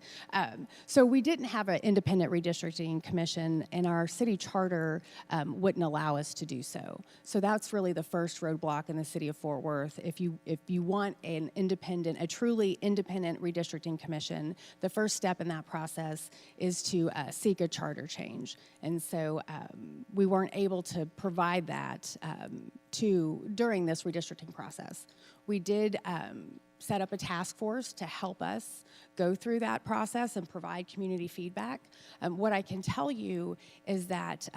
So we didn't have an independent redistricting commission, and our city charter wouldn't allow us to do so. So that's really the first roadblock in the city of Fort Worth. If you want a truly independent redistricting commission, the first step in that process is to seek a charter change. And so we weren't able to provide that during this redistricting process. We did set up a task force to help us go through that process and provide community feedback. What I can tell you is that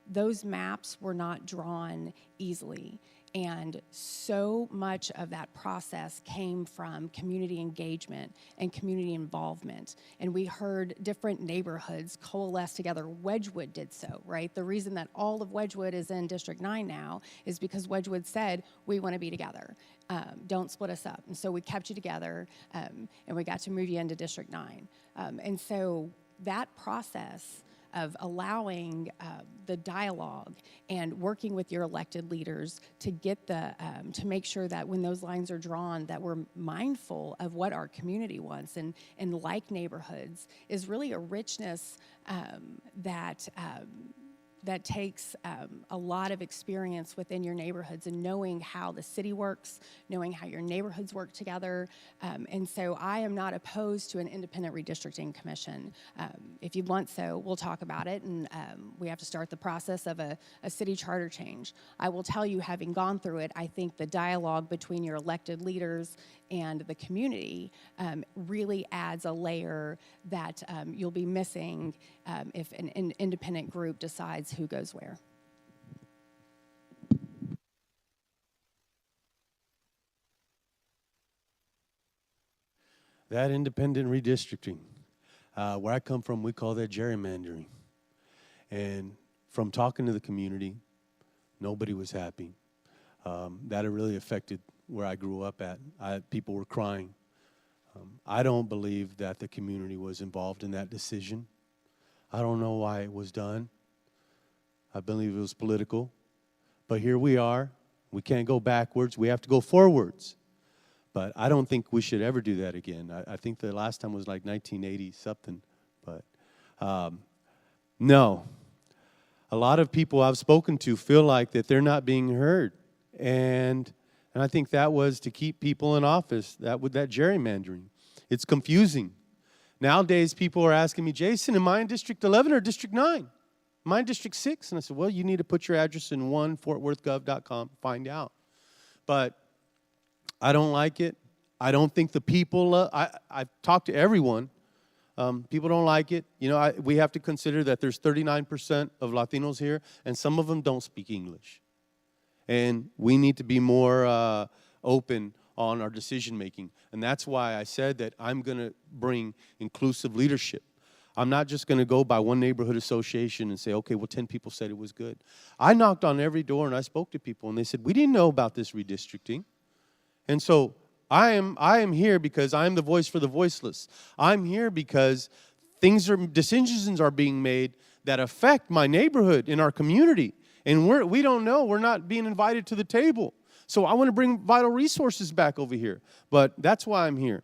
those maps were not drawn easily. And so much of that process came from community engagement and community involvement. And we heard different neighborhoods coalesce together. Wedgwood did so, right? The reason that all of Wedgwood is in District 9 now is because Wedgwood said, we want to be together. Don't split us up. And so we kept you together, and we got to move you into District 9. And so that process of allowing the dialogue and working with your elected leaders to get to make sure that when those lines are drawn, that we're mindful of what our community wants and like neighborhoods is really a richness that takes a lot of experience within your neighborhoods and knowing how the city works, knowing how your neighborhoods work together. And so I am not opposed to an independent redistricting commission. If you want so, we'll talk about it, and we have to start the process of a city charter change. I will tell you, having gone through it, I think the dialogue between your elected leaders and the community really adds a layer that you'll be missing if an independent group decides who goes where. That independent redistricting, where I come from, we call that gerrymandering. And from talking to the community, nobody was happy. That really affected where I grew up at. People were crying. I don't believe that the community was involved in that decision. I don't know why it was done. I believe it was political. But here we are. We can't go backwards. We have to go forwards. But I don't think we should ever do that again. I think the last time was like 1980-something. But no. A lot of people I've spoken to feel like that they're not being heard. And I think that was to keep people in office, that gerrymandering. It's confusing. Nowadays, people are asking me, Jason, am I in District 11 or District 9? Am I in District 6? And I said, well, you need to put your address in fortworthgov.com, find out. But I don't like it. I don't think the people, I've talked to everyone. People don't like it. We have to consider that there's 39% of Latinos here, and some of them don't speak English. And we need to be more open on our decision making. And that's why I said that I'm going to bring inclusive leadership. I'm not just going to go by one neighborhood association and say, okay, well, 10 people said it was good. I knocked on every door and I spoke to people, and they said, we didn't know about this redistricting. And so I am here because I'm the voice for the voiceless. I'm here because decisions are being made that affect my neighborhood in our community. And we don't know. We're not being invited to the table. So I want to bring vital resources back over here. But that's why I'm here.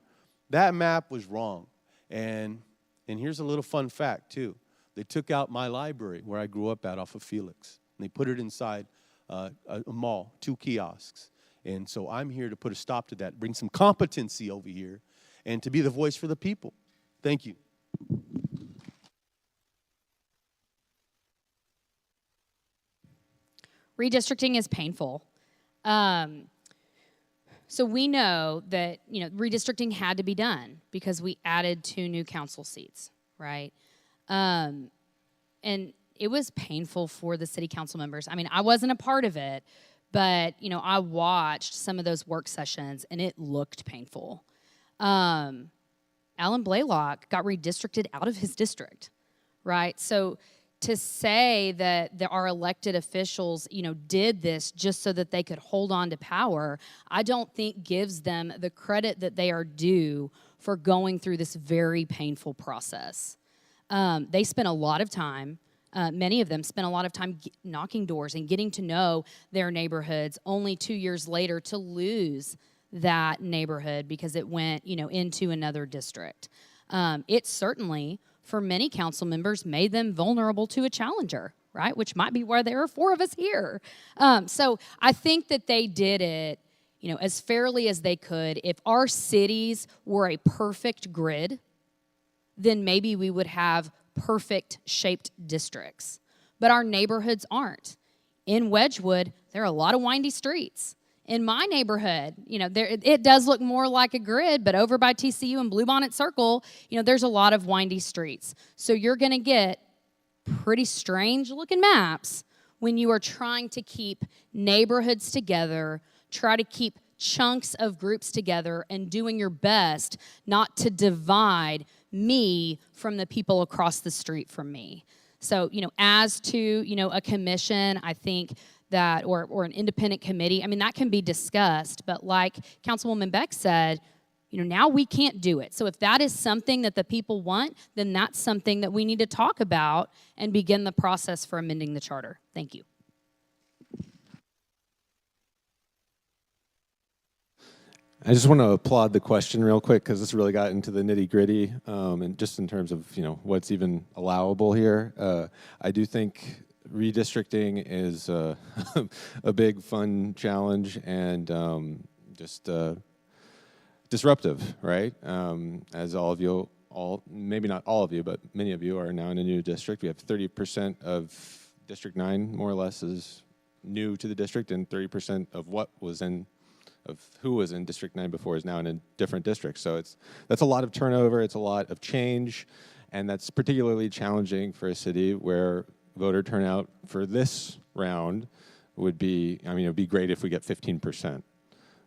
That map was wrong. And here's a little fun fact, too. They took out my library where I grew up at off of Felix. And they put it inside a mall, 2 kiosks. And so I'm here to put a stop to that, bring some competency over here, and to be the voice for the people. Thank you. Redistricting is painful. So we know that, redistricting had to be done because we added 2 new council seats, right? And it was painful for the city council members. I mean, I wasn't a part of it, but, I watched some of those work sessions, and it looked painful. Alan Blaylock got redistricted out of his district, right? So to say that our elected officials, did this just so that they could hold on to power, I don't think gives them the credit that they are due for going through this very painful process. They spent a lot of time, many of them spent a lot of time knocking doors and getting to know their neighborhoods, only 2 years later to lose that neighborhood because it went, into another district. It certainly, for many council members, made them vulnerable to a challenger, right? Which might be why there are 4 of us here. So I think that they did it, as fairly as they could. If our cities were a perfect grid, then maybe we would have perfect shaped districts. But our neighborhoods aren't. In Wedgwood, there are a lot of windy streets. In my neighborhood, it does look more like a grid, but over by TCU and Bluebonnet Circle, there's a lot of windy streets. So you're going to get pretty strange looking maps when you are trying to keep neighborhoods together, try to keep chunks of groups together, and doing your best not to divide me from the people across the street from me. So, as to, a commission, I think that, or an independent committee, I mean, that can be discussed, but like Councilwoman Beck said, now we can't do it. So if that is something that the people want, then that's something that we need to talk about and begin the process for amending the charter. Thank you. I just want to applaud the question real quick because this really got into the nitty gritty and just in terms of, what's even allowable here. I do think redistricting is a big, fun challenge and just disruptive, right? As all of you, maybe not all of you, but many of you are now in a new district. We have 30% of District 9, more or less, is new to the district, and 30% of who was in District 9 before is now in a different district. So that's a lot of turnover, it's a lot of change, and that's particularly challenging for a city where voter turnout for this round would be, it would be great if we get 15%.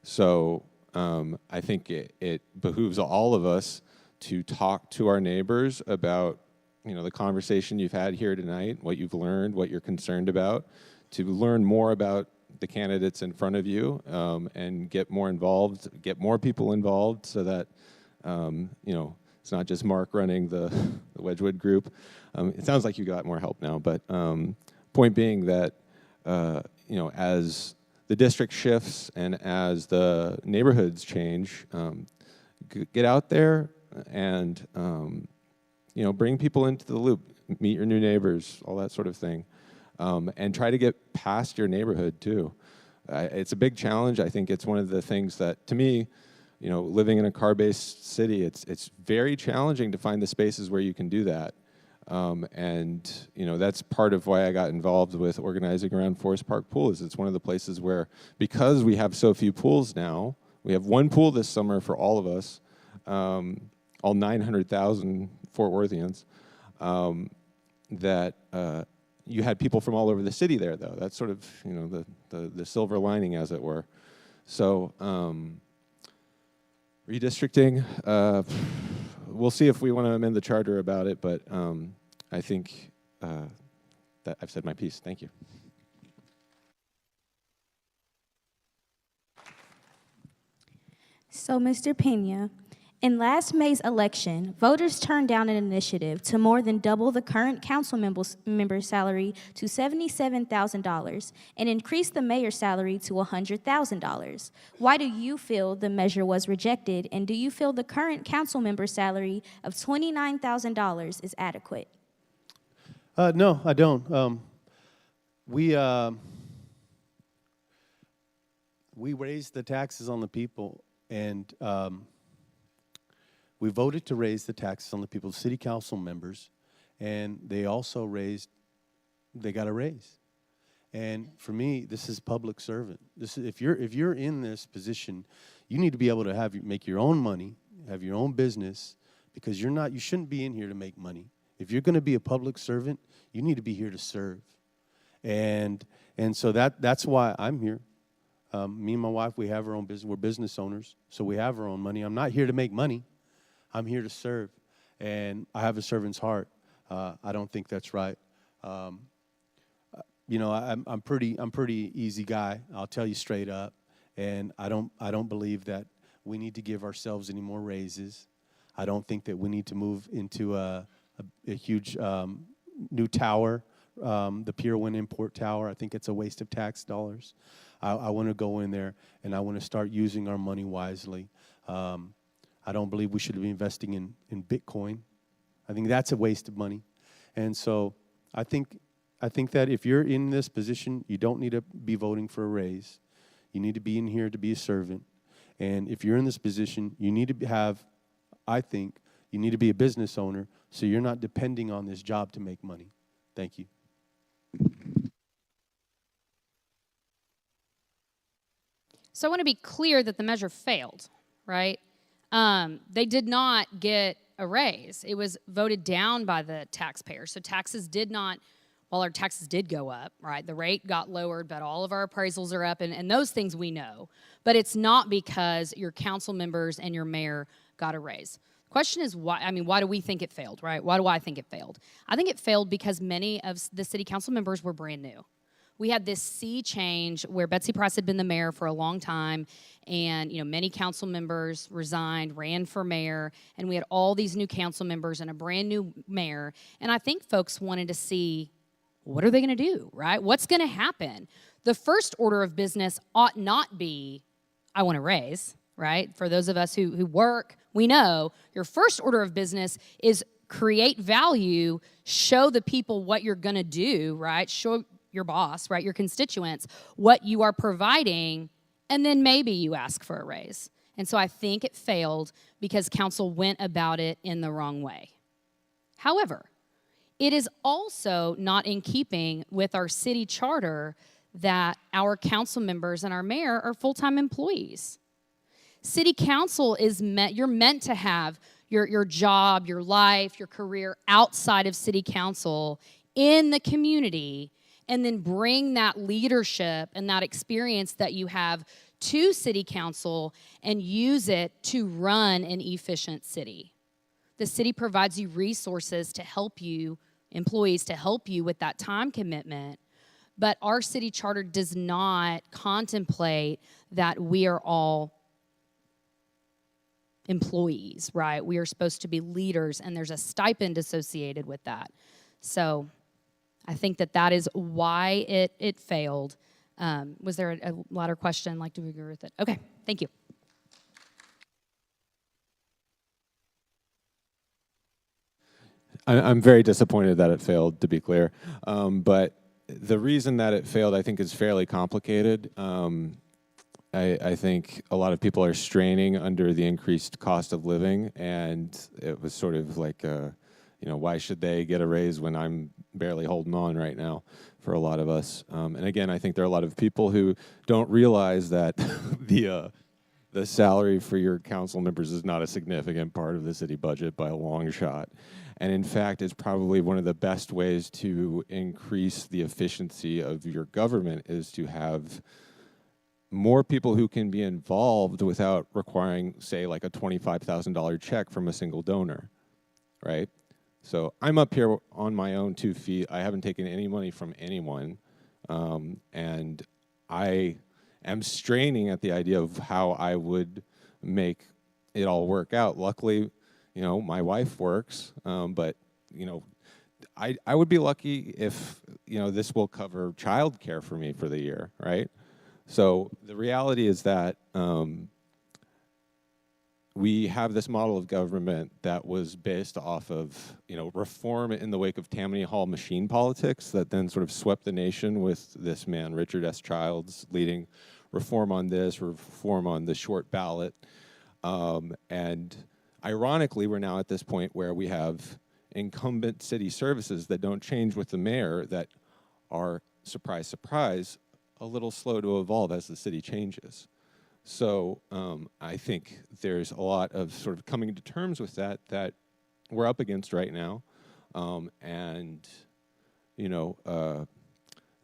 So I think it behooves all of us to talk to our neighbors about, the conversation you've had here tonight, what you've learned, what you're concerned about, to learn more about the candidates in front of you and get more involved, get more people involved so that, it's not just Mark running the Wedgwood group. It sounds like you got more help now, but point being that, as the district shifts and as the neighborhoods change, get out there and, bring people into the loop, meet your new neighbors, all that sort of thing, and try to get past your neighborhood too. It's a big challenge. I think it's one of the things that, to me, living in a car-based city, it's very challenging to find the spaces where you can do that. And that's part of why I got involved with organizing around Forest Park Pool. Is it's one of the places where, because we have so few pools now, we have one pool this summer for all of us, all 900,000 Fort Worthians, that you had people from all over the city there, though. That's sort of the silver lining, as it were. So redistricting, we'll see if we want to amend the charter about it, but I think that I've said my piece. Thank you. So, Mr. Pena, In last May's election, voters turned down an initiative to more than double the current council member's salary to $77,000 and increase the mayor's salary to $100,000. Why do you feel the measure was rejected, and do you feel the current council member's salary of $29,000 is adequate? No, I don't. We raised the taxes on the people, and we voted to raise the taxes on the people, city council members, and they also they got a raise. And for me, this is public servant. This is, if you're in this position, you need to be able to make your own money, have your own business, because you shouldn't be in here to make money. If you're going to be a public servant, you need to be here to serve. And so that's why I'm here. Me and my wife, we have our own business. We're business owners, so we have our own money. I'm not here to make money. I'm here to serve, and I have a servant's heart. I don't think that's right. You know, I'm pretty easy guy. I'll tell you straight up, and I don't believe that we need to give ourselves any more raises. I don't think that we need to move into a huge new tower, the Pier 1 Import Tower. I think it's a waste of tax dollars. I want to go in there, and I want to start using our money wisely. I don't believe we should be investing in Bitcoin. I think that's a waste of money. And so I think that if you're in this position, you don't need to be voting for a raise. You need to be in here to be a servant. And if you're in this position, you need to you need to be a business owner, so you're not depending on this job to make money. Thank you. So I want to be clear that the measure failed, right? They did not get a raise. It was voted down by the taxpayers. So while our taxes did go up, right? The rate got lowered, but all of our appraisals are up, and those things we know. But it's not because your council members and your mayor got a raise. The question is why? I mean, why do we think it failed, right? Why do I think it failed? I think it failed because many of the city council members were brand new. We had this sea change where Betsy Price had been the mayor for a long time, and many council members resigned, ran for mayor, and we had all these new council members and a brand new mayor. And I think folks wanted to see, what are they going to do, right? What's going to happen? The first order of business ought not be, I want to raise, right? For those of us who work, we know your first order of business is create value, show the people what you're going to do, right? Show your boss, right, your constituents, what you are providing, and then maybe you ask for a raise. And so I think it failed because council went about it in the wrong way. However, it is also not in keeping with our city charter that our council members and our mayor are full-time employees. City council you're meant to have your job, your life, your career outside of city council in the community, and then bring that leadership and that experience that you have to city council and use it to run an efficient city. The city provides you resources to help you, employees to help you with that time commitment, but our city charter does not contemplate that we are all employees, right? We are supposed to be leaders, and there's a stipend associated with that. So I think that is why it failed. Was there a louder question? Like, do we agree with it? Okay, thank you. I'm very disappointed that it failed, to be clear. But the reason that it failed, I think, is fairly complicated. I think a lot of people are straining under the increased cost of living, and it was sort of like, why should they get a raise when I'm barely holding on right now for a lot of us? And again, I think there are a lot of people who don't realize that the salary for your council members is not a significant part of the city budget by a long shot. And in fact, it's probably one of the best ways to increase the efficiency of your government is to have more people who can be involved without requiring, say, like a $25,000 check from a single donor, right? So I'm up here on my own 2 feet. I haven't taken any money from anyone, and I am straining at the idea of how I would make it all work out. Luckily, you know, my wife works, but, you know, I would be lucky if, you know, this will cover childcare for me for the year, right? So the reality is that we have this model of government that was based off of, you know, reform in the wake of Tammany Hall machine politics that then sort of swept the nation with this man, Richard S. Childs, leading reform on this, reform on the short ballot. And ironically, we're now at this point where we have incumbent city services that don't change with the mayor that are, surprise, surprise, a little slow to evolve as the city changes. So I think there's a lot of sort of coming to terms with that we're up against right now. And, you know,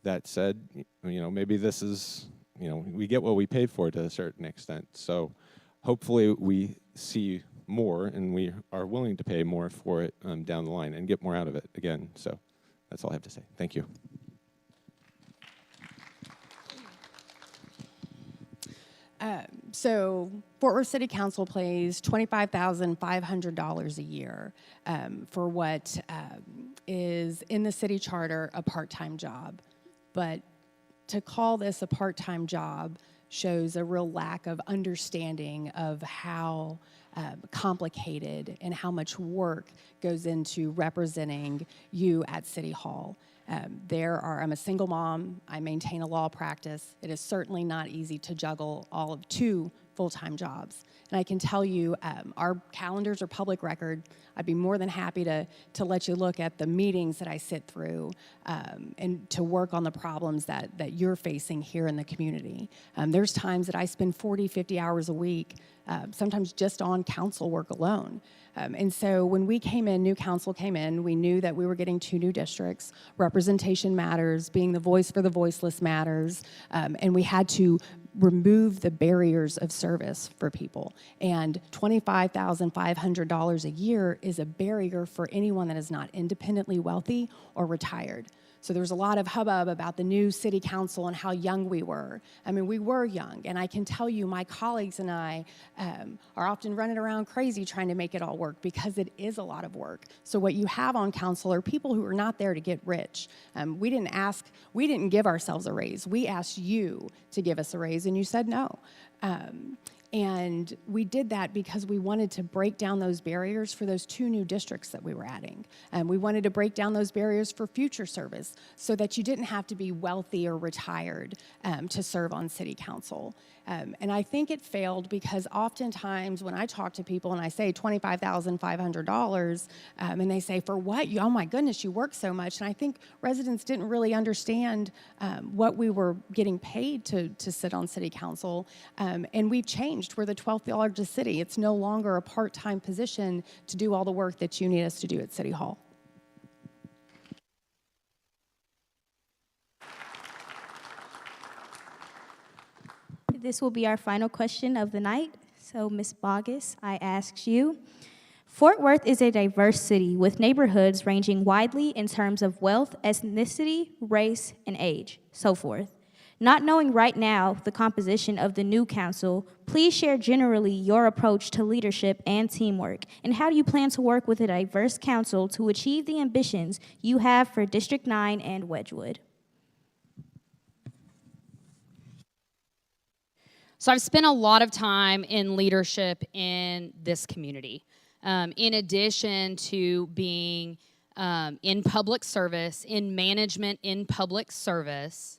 that said, you know, maybe this is, you know, we get what we pay for to a certain extent. So hopefully we see more and we are willing to pay more for it down the line and get more out of it again. So that's all I have to say. Thank you. So Fort Worth City Council pays $25,500 a year for what is in the city charter a part-time job. But to call this a part-time job shows a real lack of understanding of how complicated and how much work goes into representing you at City Hall. I'm a single mom. I maintain a law practice. It is certainly not easy to juggle all of 2 full-time jobs. And I can tell you, our calendars are public record. I'd be more than happy to let you look at the meetings that I sit through and to work on the problems that you're facing here in the community. There's times that I spend 40, 50 hours a week, sometimes just on council work alone. And so when we came in, new council came in, we knew that we were getting 2 new districts. Representation matters, being the voice for the voiceless matters, and we had to remove the barriers of service for people. And $25,500 a year is a barrier for anyone that is not independently wealthy or retired. So there's a lot of hubbub about the new city council and how young we were. I mean, we were young, and I can tell you my colleagues and I are often running around crazy trying to make it all work because it is a lot of work. So what you have on council are people who are not there to get rich. We didn't give ourselves a raise. We asked you to give us a raise, and you said no. And we did that because we wanted to break down those barriers for those 2 new districts that we were adding. And we wanted to break down those barriers for future service so that you didn't have to be wealthy or retired to serve on city council. And I think it failed because oftentimes when I talk to people and I say $25,500, and they say, for what? Oh my goodness, you work so much. And I think residents didn't really understand what we were getting paid to sit on city council. And we've changed. We're the 12th largest city. It's no longer a part-time position to do all the work that you need us to do at City Hall. This will be our final question of the night. So, Ms. Boggess, I ask you, Fort Worth is a diverse city with neighborhoods ranging widely in terms of wealth, ethnicity, race, and age, so forth. Not knowing right now the composition of the new council, please share generally your approach to leadership and teamwork, and how do you plan to work with a diverse council to achieve the ambitions you have for District 9 and Wedgwood? So I've spent a lot of time in leadership in this community. In addition to being in public service, in management in public service,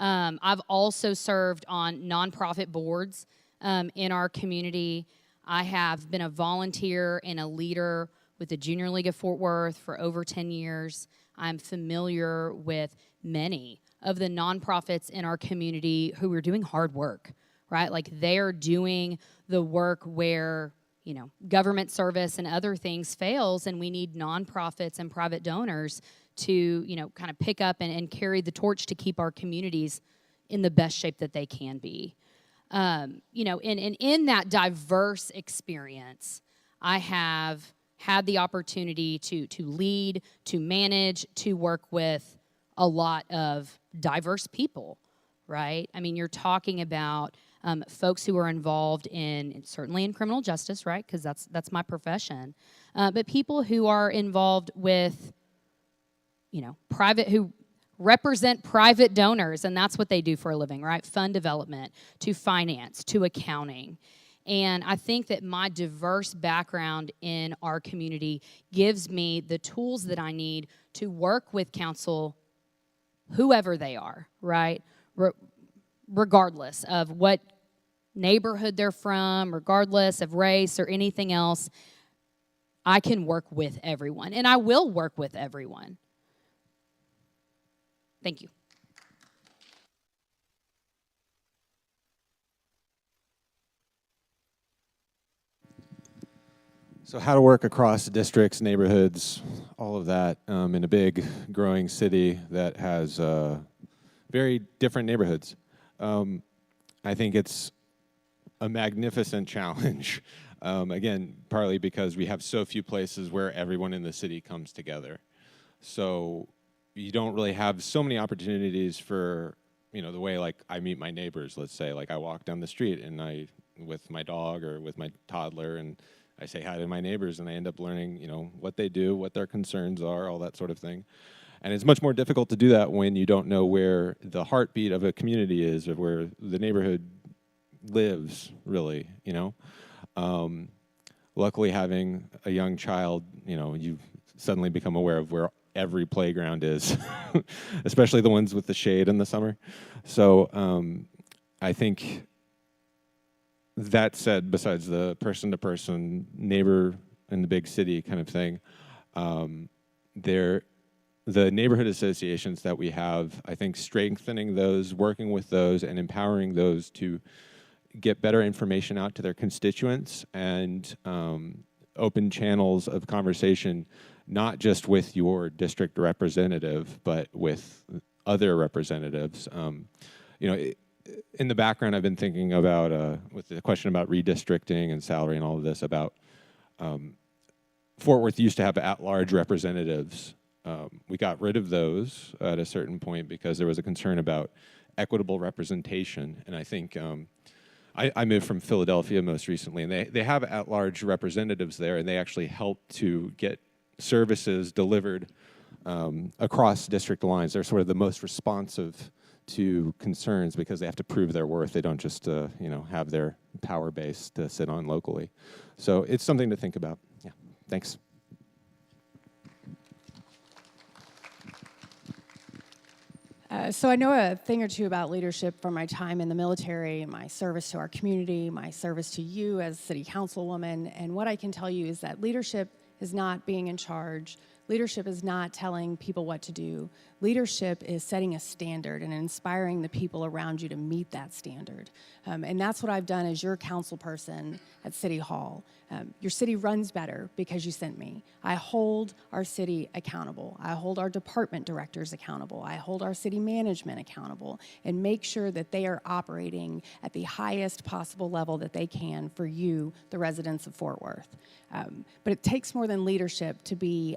I've also served on nonprofit boards in our community. I have been a volunteer and a leader with the Junior League of Fort Worth for over 10 years. I'm familiar with many of the nonprofits in our community who are doing hard work, right? Like they're doing the work where, you know, government service and other things fails, and we need nonprofits and private donors to, you know, kind of pick up and carry the torch to keep our communities in the best shape that they can be. You know, and in that diverse experience, I have had the opportunity to lead, to manage, to work with a lot of diverse people, right? I mean, you're talking about folks who are involved in, certainly in criminal justice, right? Because that's my profession. But people who are involved with, who represent private donors, and that's what they do for a living, right? Fund development, to finance, to accounting. And I think that my diverse background in our community gives me the tools that I need to work with council, whoever they are, right? Regardless of what neighborhood they're from, regardless of race or anything else, I can work with everyone, and I will work with everyone. Thank you. So how to work across districts, neighborhoods, all of that in a big growing city that has very different neighborhoods. I think it's a magnificent challenge. Again, partly because we have so few places where everyone in the city comes together. So you don't really have so many opportunities for, the way like I meet my neighbors, let's say. Like I walk down the street and with my dog or with my toddler, and I say hi to my neighbors, and I end up learning, what they do, what their concerns are, all that sort of thing. And it's much more difficult to do that when you don't know where the heartbeat of a community is, or where the neighborhood lives, really, Luckily, having a young child, you suddenly become aware of where every playground is, especially the ones with the shade in the summer. So I think that said, besides the person-to-person neighbor in the big city kind of thing, the neighborhood associations that we have, I think strengthening those, working with those, and empowering those to get better information out to their constituents, and open channels of conversation, not just with your district representative, but with other representatives. In the background, I've been thinking about, with the question about redistricting and salary and all of this, about Fort Worth used to have at-large representatives. We got rid of those at a certain point because there was a concern about equitable representation. And I think I moved from Philadelphia most recently, and they have at-large representatives there, and they actually help to get services delivered across district lines. They're sort of the most responsive to concerns because they have to prove their worth. They don't just have their power base to sit on locally. So it's something to think about. Yeah, thanks. So I know a thing or two about leadership from my time in the military, my service to our community, my service to you as city councilwoman. And what I can tell you is that leadership is not being in charge. Leadership is not telling people what to do. Leadership is setting a standard and inspiring the people around you to meet that standard. And that's what I've done as your council person at City Hall. Your city runs better because you sent me. I hold our city accountable. I hold our department directors accountable. I hold our city management accountable and make sure that they are operating at the highest possible level that they can for you, the residents of Fort Worth. But it takes more than leadership to be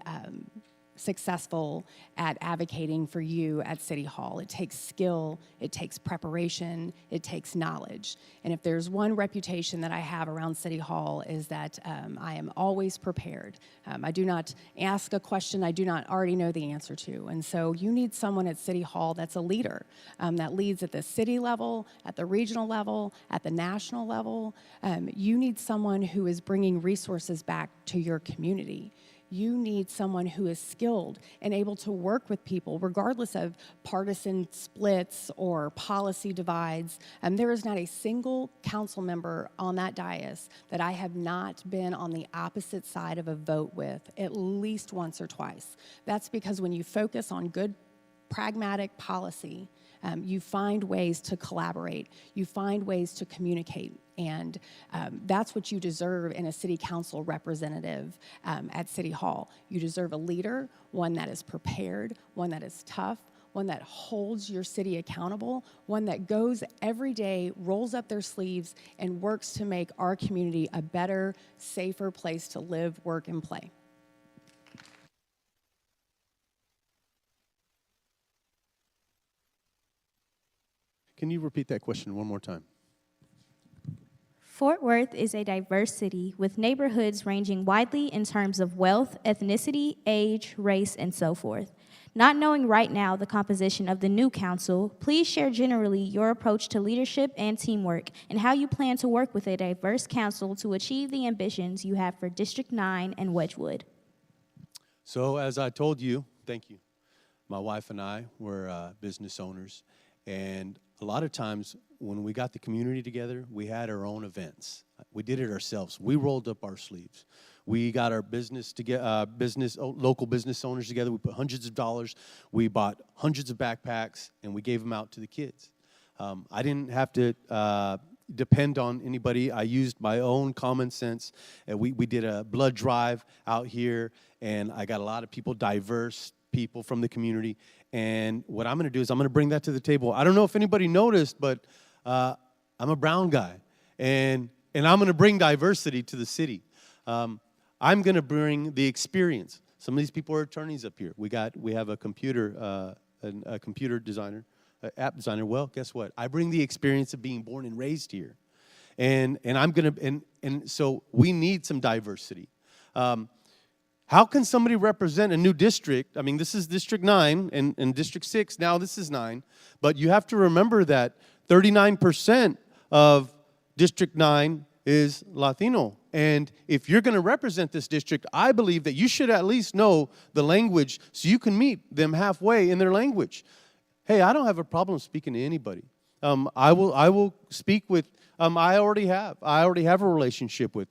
successful at advocating for you at City Hall. It takes skill, it takes preparation, it takes knowledge. And if there's one reputation that I have around City Hall is that I am always prepared. I do not ask a question I do not already know the answer to. And so you need someone at City Hall that's a leader, that leads at the city level, at the regional level, at the national level. You need someone who is bringing resources back to your community. You need someone who is skilled and able to work with people regardless of partisan splits or policy divides. There is not a single council member on that dais that I have not been on the opposite side of a vote with at least once or twice. That's because when you focus on good, pragmatic policy, you find ways to collaborate. You find ways to communicate. And that's what you deserve in a city council representative at City Hall. You deserve a leader, one that is prepared, one that is tough, one that holds your city accountable, one that goes every day, rolls up their sleeves, and works to make our community a better, safer place to live, work, and play. Can you repeat that question one more time? Fort Worth is a diverse city with neighborhoods ranging widely in terms of wealth, ethnicity, age, race, and so forth. Not knowing right now the composition of the new council, please share generally your approach to leadership and teamwork and how you plan to work with a diverse council to achieve the ambitions you have for District 9 and Wedgwood. So as I told you, thank you, my wife and I were business owners, and a lot of times when we got the community together, we had our own events. We did it ourselves. We rolled up our sleeves. We got our local business owners together. We put hundreds of dollars. We bought hundreds of backpacks, and we gave them out to the kids. I didn't have to depend on anybody. I used my own common sense. We did a blood drive out here, and I got a lot of people, diverse people from the community. And what I'm going to do is I'm going to bring that to the table. I don't know if anybody noticed, but I'm a brown guy, and I'm going to bring diversity to the city. I'm going to bring the experience. Some of these people are attorneys up here. We have a computer designer, app designer. Well, guess what? I bring the experience of being born and raised here, and I'm going to and so we need some diversity. How can somebody represent a new district? I mean, this is District 9 and District 6. Now this is 9, but you have to remember that 39% of District 9 is Latino. And if you're going to represent this district, I believe that you should at least know the language so you can meet them halfway in their language. Hey, I don't have a problem speaking to anybody. I will speak with. I already have a relationship with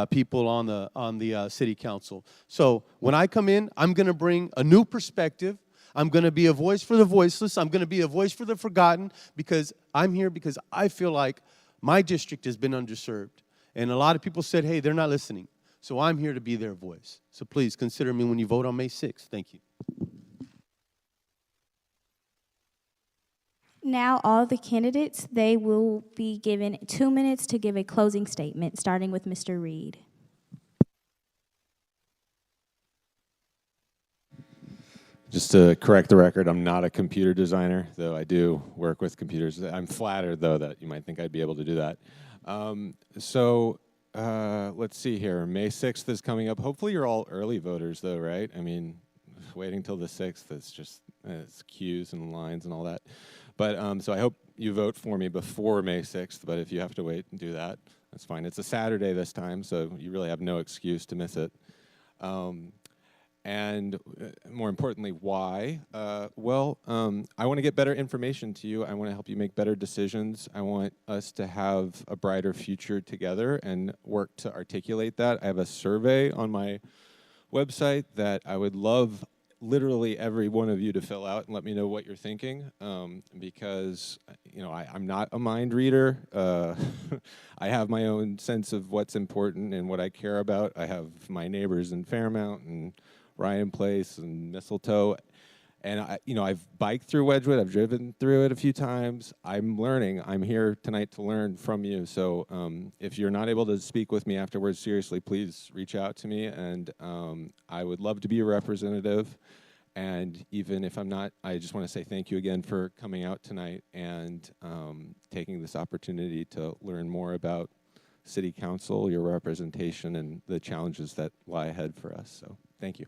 people on the city council. So when I come in, I'm going to bring a new perspective. I'm going to be a voice for the voiceless. I'm going to be a voice for the forgotten, because I'm here because I feel like my district has been underserved. And a lot of people said, hey, they're not listening. So I'm here to be their voice. So please consider me when you vote on May 6th. Thank you. Now, all the candidates, they will be given 2 minutes to give a closing statement, starting with Mr. Reed. Just to correct the record, I'm not a computer designer, though I do work with computers. I'm flattered, though, that you might think I'd be able to do that. Let's see here. May 6th is coming up. Hopefully you're all early voters, though, right? I mean, waiting till the 6th, it's queues and lines and all that. But so I hope you vote for me before May 6th, but if you have to wait and do that, that's fine. It's a Saturday this time, so you really have no excuse to miss it. And more importantly, why? I want to get better information to you. I want to help you make better decisions. I want us to have a brighter future together and work to articulate that. I have a survey on my website that I would love literally every one of you to fill out and let me know what you're thinking, because I'm not a mind reader. I have my own sense of what's important and what I care about. I have my neighbors in Fairmount and Ryan Place and Mistletoe, and I've biked through Wedgwood. I've driven through it a few times. I'm learning. I'm here tonight to learn from you. So if you're not able to speak with me afterwards, seriously, please reach out to me, and I would love to be a representative. And even if I'm not, I just want to say thank you again for coming out tonight and taking this opportunity to learn more about City Council, your representation, and the challenges that lie ahead for us. So thank you.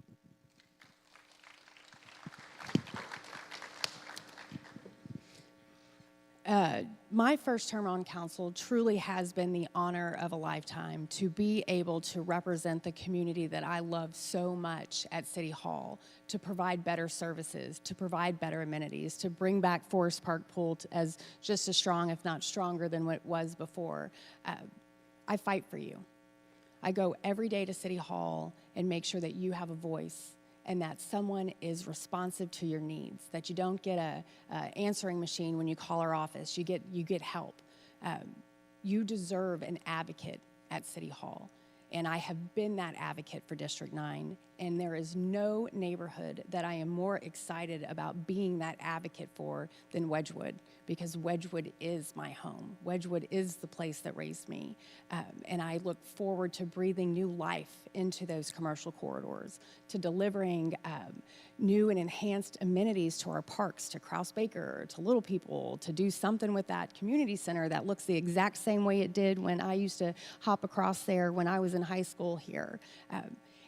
My first term on council truly has been the honor of a lifetime to be able to represent the community that I love so much at City Hall, to provide better services, to provide better amenities, to bring back Forest Park Pool as just as strong, if not stronger, than what it was before. I fight for you. I go every day to City Hall and make sure that you have a voice and that someone is responsive to your needs, that you don't get a answering machine when you call our office. You get help. You deserve an advocate at City Hall. And I have been that advocate for District 9, and there is no neighborhood that I am more excited about being that advocate for than Wedgwood, because Wedgwood is my home. Wedgwood is the place that raised me, and I look forward to breathing new life into those commercial corridors, to delivering new and enhanced amenities to our parks, to Kraus Baker, to Little People, to do something with that community center that looks the exact same way it did when I used to hop across there when I was in high school here.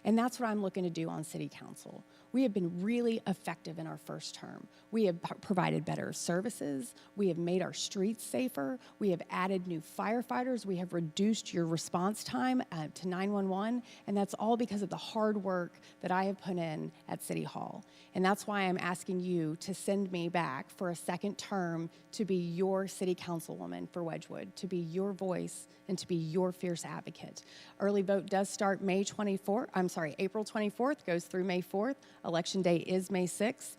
And that's what I'm looking to do on City Council. We have been really effective in our first term. We have provided better services. We have made our streets safer. We have added new firefighters. We have reduced your response time to 911. And that's all because of the hard work that I have put in at City Hall. And that's why I'm asking you to send me back for a second term to be your city councilwoman for Wedgwood, to be your voice and to be your fierce advocate. Early vote does start April 24th, goes through May 4th. Election day is May 6th.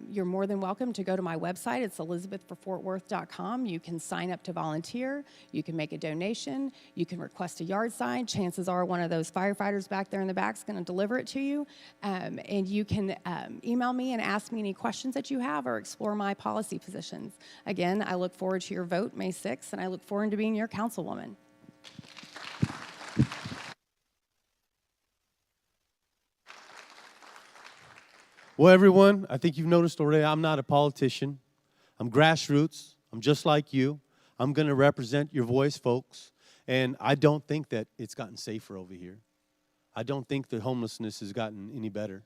You're more than welcome to go to my website. It's elizabethforfortworth.com. You can sign up to volunteer. You can make a donation. You can request a yard sign. Chances are one of those firefighters back there in the back is going to deliver it to you. And you can email me and ask me any questions that you have or explore my policy positions. Again, I look forward to your vote May 6th, and I look forward to being your councilwoman. Well, everyone, I think you've noticed already I'm not a politician. I'm grassroots. I'm just like you. I'm going to represent your voice, folks. And I don't think that it's gotten safer over here. I don't think the homelessness has gotten any better.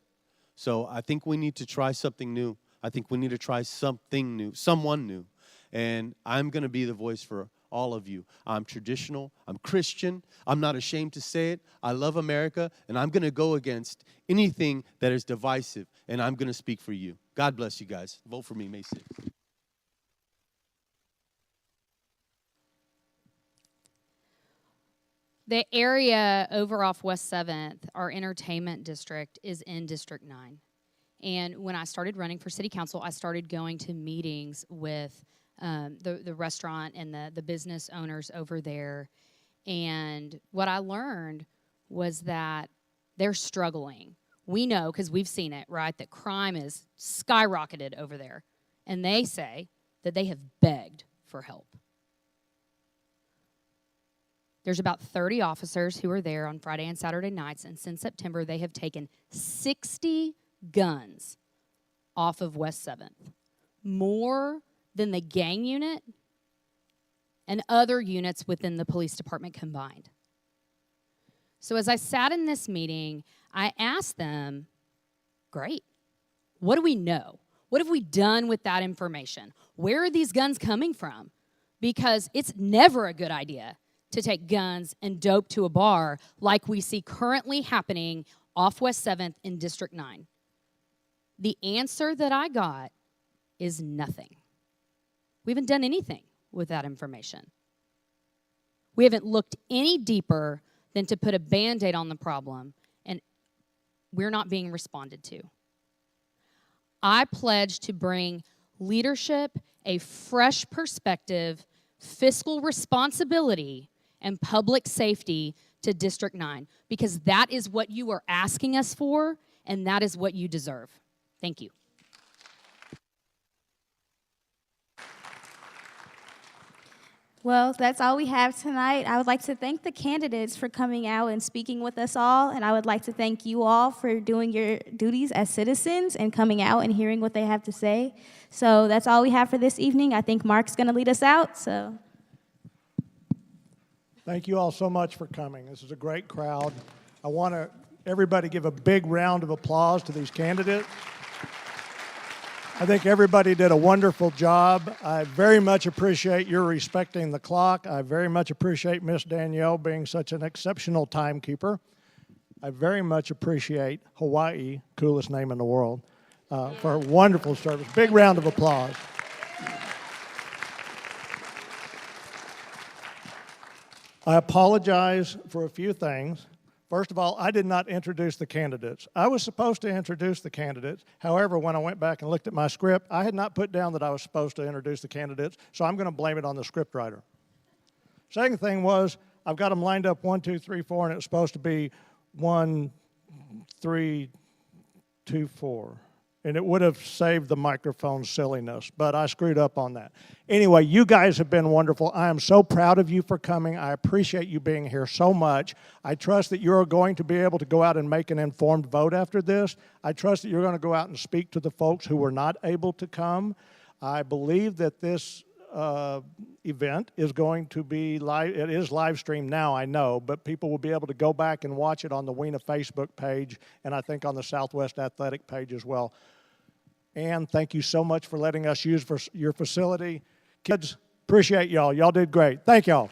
So I think we need to try something new. I think we need to try something new, someone new. And I'm going to be the voice for all of you. I'm traditional. I'm Christian. I'm not ashamed to say it. I love America, and I'm going to go against anything that is divisive, and I'm going to speak for you. God bless you guys. Vote for me May 6th. The area over off West 7th, our entertainment district, is in District 9. And when I started running for city council, I started going to meetings with the restaurant and the business owners over there. And what I learned was that they're struggling. We know, because we've seen it, right, that crime is skyrocketed over there. And they say that they have begged for help. There's about 30 officers who are there on Friday and Saturday nights, and since September, they have taken 60 guns off of West 7th. More than the gang unit and other units within the police department combined. So as I sat in this meeting, I asked them, great, what do we know? What have we done with that information? Where are these guns coming from? Because it's never a good idea to take guns and dope to a bar like we see currently happening off West 7th in District 9. The answer that I got is nothing. We haven't done anything with that information. We haven't looked any deeper than to put a Band-Aid on the problem, and we're not being responded to. I pledge to bring leadership, a fresh perspective, fiscal responsibility, and public safety to District 9, because that is what you are asking us for, and that is what you deserve. Thank you. Well, that's all we have tonight. I would like to thank the candidates for coming out and speaking with us all, and I would like to thank you all for doing your duties as citizens and coming out and hearing what they have to say. So that's all we have for this evening. I think Mark's going to lead us out. So, thank you all so much for coming. This is a great crowd. I want everybody give a big round of applause to these candidates. I think everybody did a wonderful job. I very much appreciate your respecting the clock. I very much appreciate Miss Danielle being such an exceptional timekeeper. I very much appreciate Hawaii, coolest name in the world, for her wonderful service. Big round of applause. I apologize for a few things. First of all, I did not introduce the candidates. I was supposed to introduce the candidates. However, when I went back and looked at my script, I had not put down that I was supposed to introduce the candidates, so I'm going to blame it on the scriptwriter. Second thing was, I've got them lined up 1, 2, 3, 4, and it's supposed to be 1, 3, 2, 4. And it would have saved the microphone silliness, but I screwed up on that. Anyway, you guys have been wonderful. I am so proud of you for coming. I appreciate you being here so much. I trust that you're going to be able to go out and make an informed vote after this. I trust that you're going to go out and speak to the folks who were not able to come. I believe that this event is going to be live. It is live streamed now, I know, but people will be able to go back and watch it on the WENA Facebook page, and I think on the Southwest Athletic page as well. And thank you so much for letting us use your facility. Kids, appreciate y'all. Y'all did great. Thank y'all.